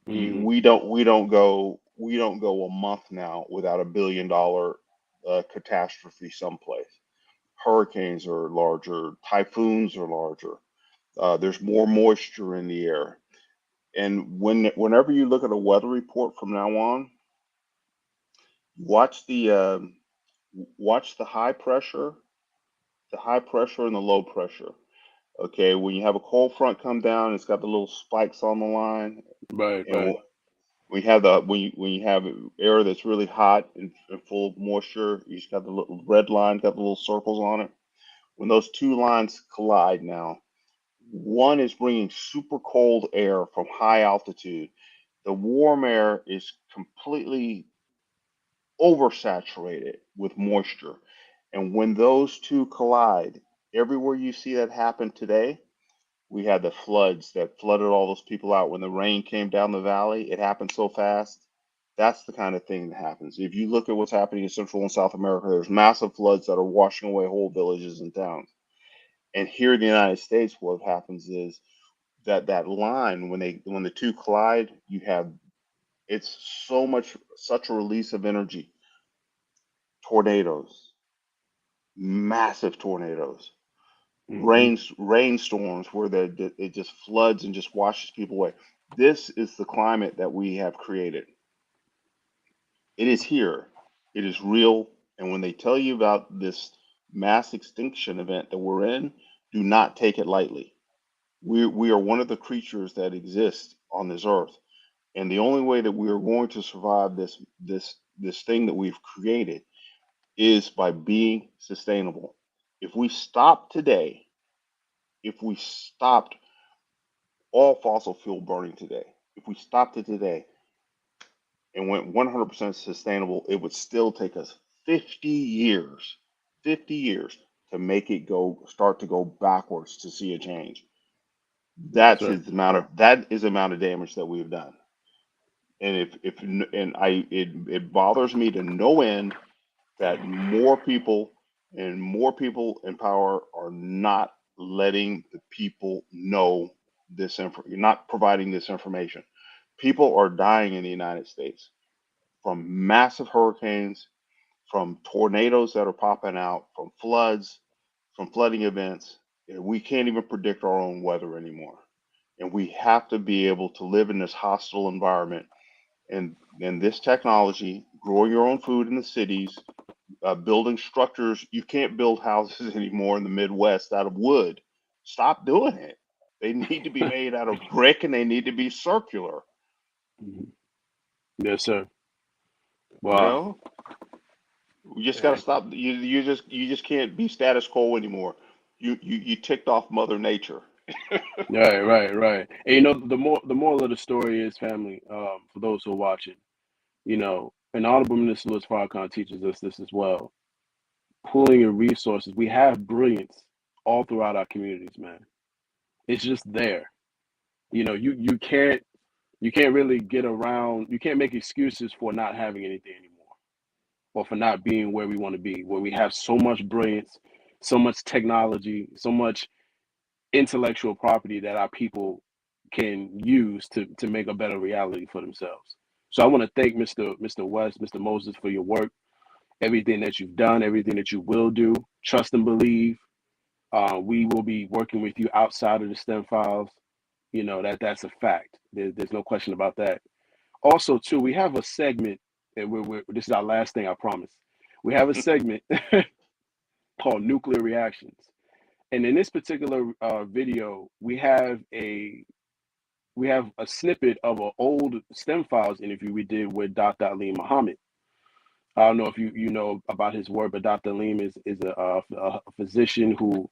hmm We don't go a month now without $1 billion catastrophe someplace. Hurricanes are larger, typhoons are larger. There's more moisture in the air, and whenever you look at a weather report from now on, watch watch the high pressure and the low pressure. Okay, when you have a cold front come down, it's got the little spikes on the line, Right, and right. when you have air that's really hot and full of moisture, you just got the little red line, got the little circles on it. When those two lines collide now, one is bringing super cold air from high altitude. The warm air is completely oversaturated with moisture. And when those two collide, everywhere you see that happen today, we had the floods that flooded all those people out when the rain came down the valley. It happened so fast. That's the kind of thing that happens. If you look at what's happening in Central and South America, there's massive floods that are washing away whole villages and towns. And here in the United States, what happens is that line, when the two collide, you have, it's such a release of energy. Tornadoes, massive tornadoes, rainstorms where it just floods and just washes people away. This is the climate that we have created. It is here. It is real. And when they tell you about this mass extinction event that we're in, do not take it lightly. We are one of the creatures that exist on this earth. And the only way that we are going to survive this thing that we've created is by being sustainable. If we stop today, if we stopped all fossil fuel burning today, if we stopped it today and went 100% sustainable, it would still take us 50 years to make it start to go backwards to see a change. That is the amount of damage that we've done. And it bothers me to no end that more people in power are not letting the people know this you're not providing this information. People are dying in the United States from massive hurricanes, from tornadoes that are popping out, from floods, from flooding events. And we can't even predict our own weather anymore. And we have to be able to live in this hostile environment. And this technology, growing your own food in the cities, building structures. You can't build houses anymore in the Midwest out of wood. Stop doing it. They need to be made out of brick, and they need to be circular. Yes, sir. Wow. You know, you just got to stop. You just can't be status quo anymore. You ticked off Mother Nature. Right. And you know, the moral of the story is, family, for those who are watching, you know, and Honorable Minister Louis Farrakhan teaches us this as well. Pooling your resources. We have brilliance all throughout our communities, man. It's just there. You know, you can't really get around. You can't make excuses for not having anything anymore, or for not being where we want to be, where we have so much brilliance, so much technology, so much intellectual property that our people can use to make a better reality for themselves. So I want to thank Mr. West, Mr. Moses, for your work, everything that you've done, everything that you will do. Trust and believe. We will be working with you outside of the STEM files. You know, that's a fact. There's no question about that. Also, too, we have a segment, and this is our last thing, I promise. We have a segment called Nuclear Reactions. And in this particular video, we have a snippet of an old STEM Files interview we did with Dr. Aleem Muhammad. I don't know if you know about his work, but Dr. Aleem is a physician who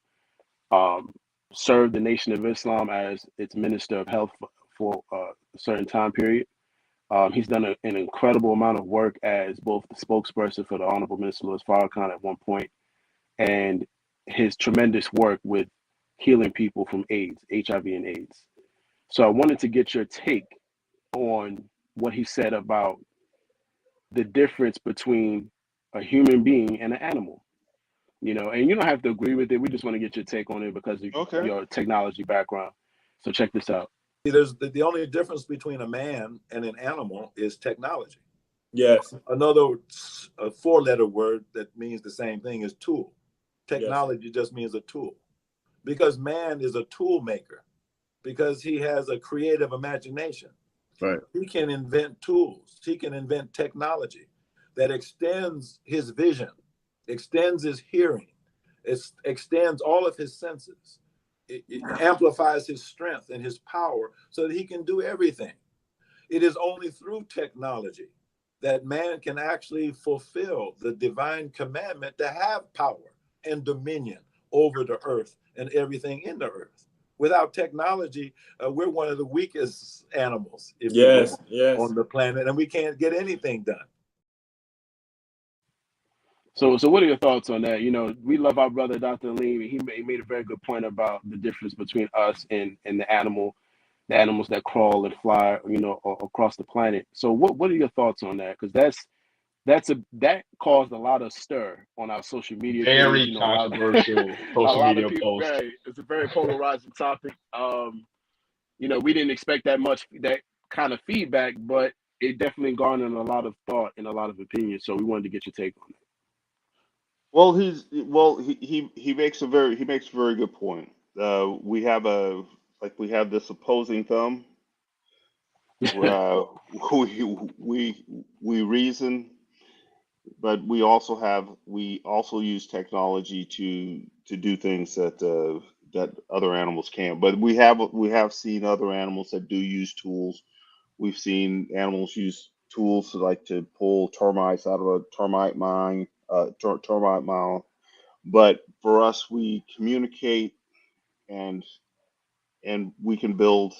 served the Nation of Islam as its Minister of Health for a certain time period. He's done an incredible amount of work as both the spokesperson for the Honorable Minister Louis Farrakhan at one point, and his tremendous work with healing people from AIDS, HIV and AIDS. So I wanted to get your take on what he said about the difference between a human being and an animal. You know, and you don't have to agree with it. We just want to get your take on it because of your technology background. So check this out. There's the only difference between a man and an animal is technology. Yes. Another four-letter word that means the same thing is tool. Technology just means a tool, because man is a tool maker, because he has a creative imagination. Right. He can invent tools. He can invent technology that extends his vision, extends his hearing, extends all of his senses. It amplifies his strength and his power so that he can do everything. It is only through technology that man can actually fulfill the divine commandment to have power and dominion over the earth and everything in the earth. Without technology, we're one of the weakest animals, if you will, on the planet, and we can't get anything done. So what are your thoughts on that? You know, we love our brother, Dr. Aleem. He made a very good point about the difference between us and the animal. the animals that crawl and fly, across the planet. So what are your thoughts on that? Because that caused a lot of stir on our social media page. Very A lot of controversial a social lot of media people. post. It's a very polarizing topic. We didn't expect that kind of feedback, but it definitely garnered a lot of thought and a lot of opinion. So we wanted to get your take on it. Well, he makes a very good point. We have this opposing thumb. Uh, we reason, but we also use technology to do things that other animals can't. But we have seen other animals that do use tools. We've seen animals use tools to pull termites out of a termite mine, termite mound. But for us, we communicate, and we can build.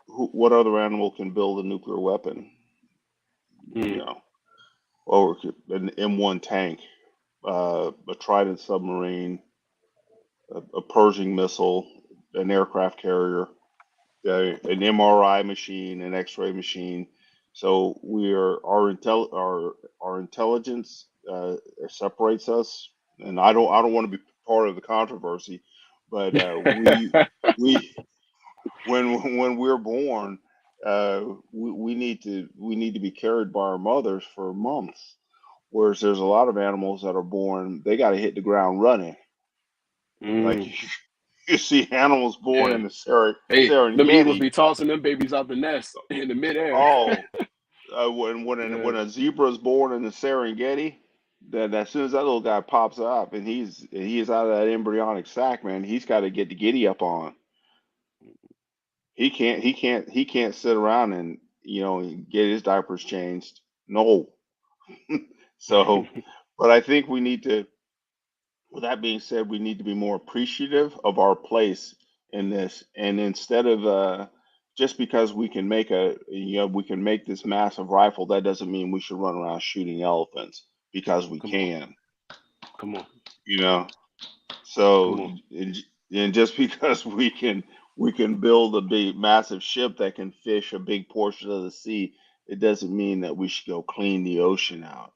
What other animal can build a nuclear weapon? You know, or an M1 tank, a Trident submarine, a Pershing missile, an aircraft carrier, an MRI machine, an X-ray machine. So our intelligence separates us, and I don't want to be part of the controversy, but we when we're born, we need to be carried by our mothers for months. Whereas there's a lot of animals that are born, they got to hit the ground running. Like you see animals born in the Hey, them eagles Serengeti. be tossing them babies out the nest in the midair. Oh, when a zebra is born in the Serengeti, then as soon as that little guy pops up and he is out of that embryonic sac, man, he's got to get the giddy up on. He can't sit around and get his diapers changed. No. So, but I think we need to. With that being said, we need to be more appreciative of our place in this, and instead of just because we can make this massive rifle, that doesn't mean we should run around shooting elephants because we can. Come on. So and just because we can build a big massive ship that can fish a big portion of the sea, it doesn't mean that we should go clean the ocean out.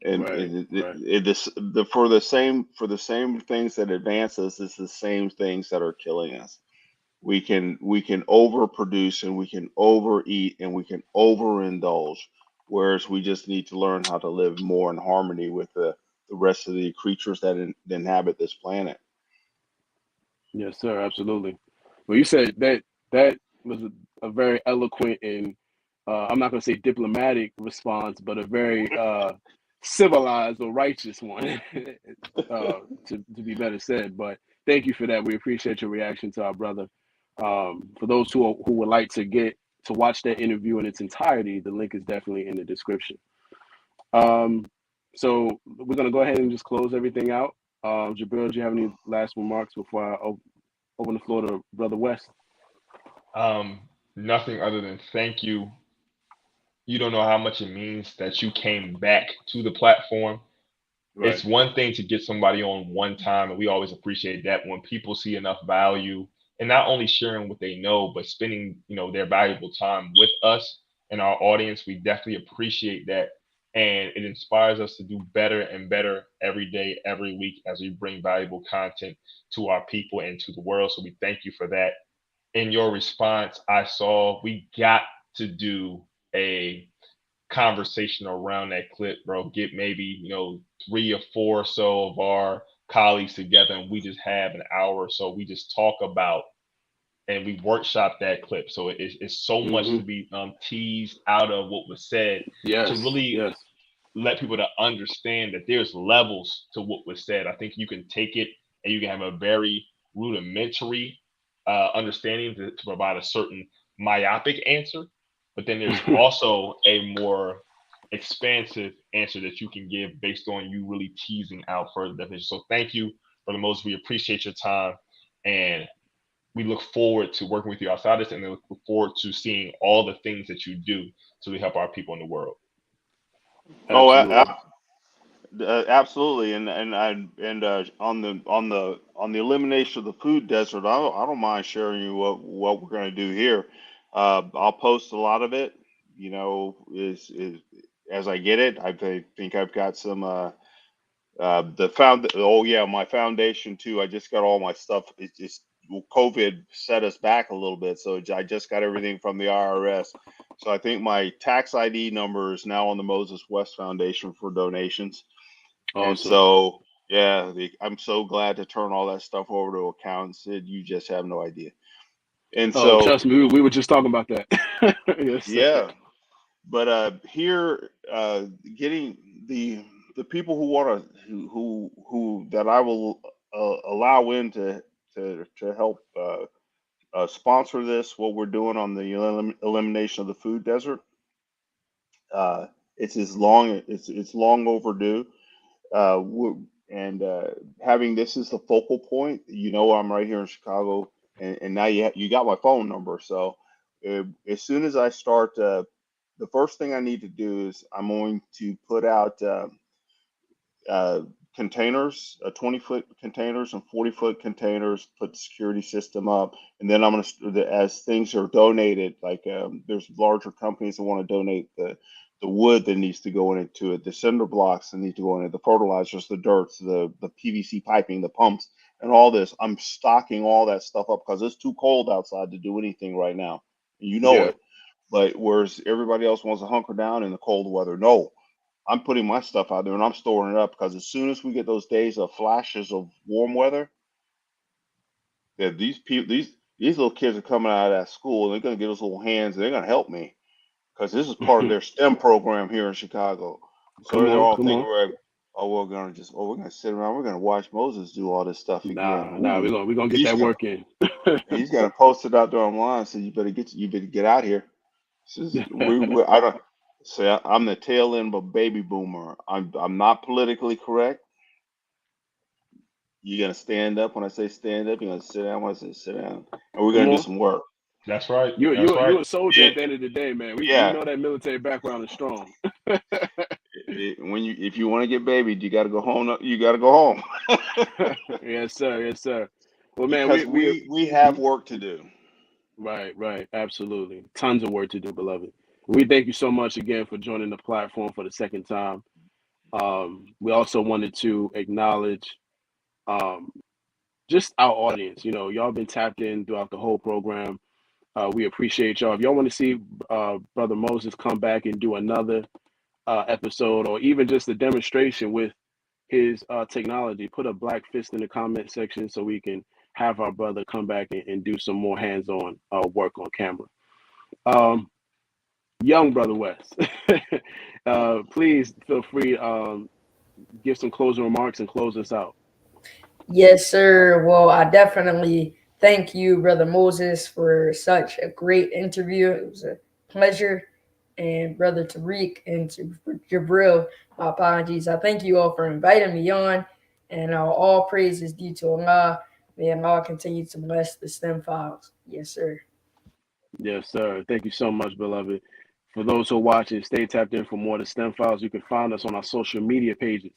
And for the same things that advance us, it's the same things that are killing us. We can overproduce, and we can overeat, and we can overindulge, whereas we just need to learn how to live more in harmony with the rest of the creatures that inhabit this planet. Yes, sir. Absolutely. Well, you said that was a very eloquent and I'm not going to say diplomatic response, but a very civilized or righteous one, to be better said. But thank you for that. We appreciate your reaction to our brother. For those who would like to watch that interview in its entirety, the link is definitely in the description. So we're going to go ahead and just close everything out. Jabril, do you have any last remarks before I open the floor to Brother West? Nothing other than thank you. You don't know how much it means that you came back to the platform. Right. It's one thing to get somebody on one time, and we always appreciate that when people see enough value and not only sharing what they know, but spending, their valuable time with us and our audience. We definitely appreciate that. And it inspires us to do better and better every day, every week, as we bring valuable content to our people and to the world. So we thank you for that. In your response, I saw we got to do a conversation around that clip, bro. Get maybe 3 or 4 or so of our colleagues together, and we just have an hour or so. We just talk about and we workshop that clip. So it's so much to be teased out of what was said to really let people to understand that there's levels to what was said. I think you can take it and you can have a very rudimentary understanding to provide a certain myopic answer. But then there's also a more expansive answer that you can give based on you really teasing out further definition. So thank you, Brother Moses. We appreciate your time, and we look forward to working with you outside this, and we look forward to seeing all the things that you do to help our people in the world. absolutely, and on the elimination of the food desert, I don't mind sharing you what we're going to do here. I'll post a lot of it. You know, is as I get it. I think I've got some oh yeah, my foundation too. I just got all my stuff. It's just COVID set us back a little bit, so I just got everything from the IRS. So I think my tax ID number is now on the Moses West Foundation for donations. Awesome. And so, yeah, I'm so glad to turn all that stuff over to accountants. You just have no idea. And so, trust me, we were just talking about that. Yes, yeah, but here, getting the people who want to who that I will allow in to help sponsor this, what we're doing on the elimination of the food desert. It's long overdue. And having this as the focal point, you know, I'm right here in Chicago, and now you got my phone number. So as soon as I start, the first thing I need to do is I'm going to put out containers, 20-foot containers and 40-foot containers, put the security system up, and then I'm going to, as things are donated, like there's larger companies that want to donate the wood that needs to go into it, the cinder blocks that need to go in it, the fertilizers, the dirts, the PVC piping, the pumps, and all this. I'm stocking all that stuff up because it's too cold outside to do anything right now. You know Yeah. it. But whereas everybody else wants to hunker down in the cold weather, no. I'm putting my stuff out there and I'm storing it up because as soon as we get those days of flashes of warm weather, that these little kids are coming out of that school and they're going to get those little hands and they're going to help me. Because this is part of their STEM program here in Chicago. So they're all thinking, we're gonna sit around, we're gonna watch Moses do all this stuff again. Nah, we're gonna get that work in. He's gonna post it out there online, so you better get out here. I don't say I'm the tail end of a baby boomer. I'm not politically correct. You're gonna stand up when I say stand up. You're gonna sit down when I say sit down, and we're gonna do some work. That's right. You're a soldier Yeah. at the end of the day, man. We Yeah. know that military background is strong. If you want to get babied, you got to go home. You got to go home. Yes, sir. Yes, sir. Well, man, because we have work to do. Right. Absolutely. Tons of work to do, beloved. We thank you so much again for joining the platform for the second time. We also wanted to acknowledge just our audience. You know, y'all been tapped in throughout the whole program. We appreciate y'all. If y'all want to see Brother Moses come back and do another episode, or even just a demonstration with his technology, put a black fist in the comment section so we can have our brother come back and do some more hands-on work on camera. Young Brother West, please feel free give some closing remarks and close us out. Yes, sir. Well, I definitely thank you, Brother Moses, for such a great interview. It was a pleasure. And Brother Tariq and Jabril, my apologies. I thank you all for inviting me on. And all praise is due to Allah. May Allah continue to bless the STEM files. Yes, sir. Yes, sir. Thank you so much, beloved. For those who are watching, stay tapped in for more of the STEM files. You can find us on our social media pages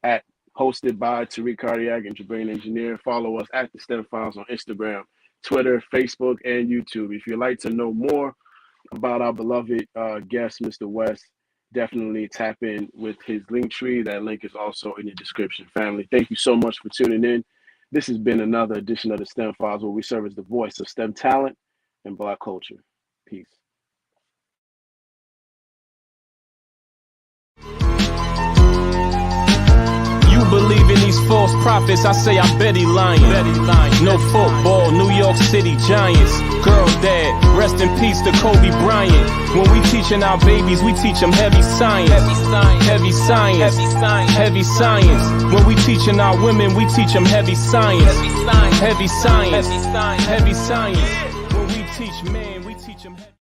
at hosted by Tariq Cardiac and Jabrain Engineer. Follow us at the STEM Files on Instagram, Twitter, Facebook, and YouTube. If you'd like to know more about our beloved guest, Mr. West, definitely tap in with his link tree. That link is also in the description, family. Thank you so much for tuning in. This has been another edition of the STEM Files, where we serve as the voice of STEM talent and Black culture. Peace. Believe in these false prophets, I say I bet he lying. No football, New York City Giants. Girl dad, rest in peace to Kobe Bryant. When we teaching our babies, we teach them heavy science. Heavy science. When we teaching our women, we teach them heavy science. Heavy science. When we teach men, we teach them heavy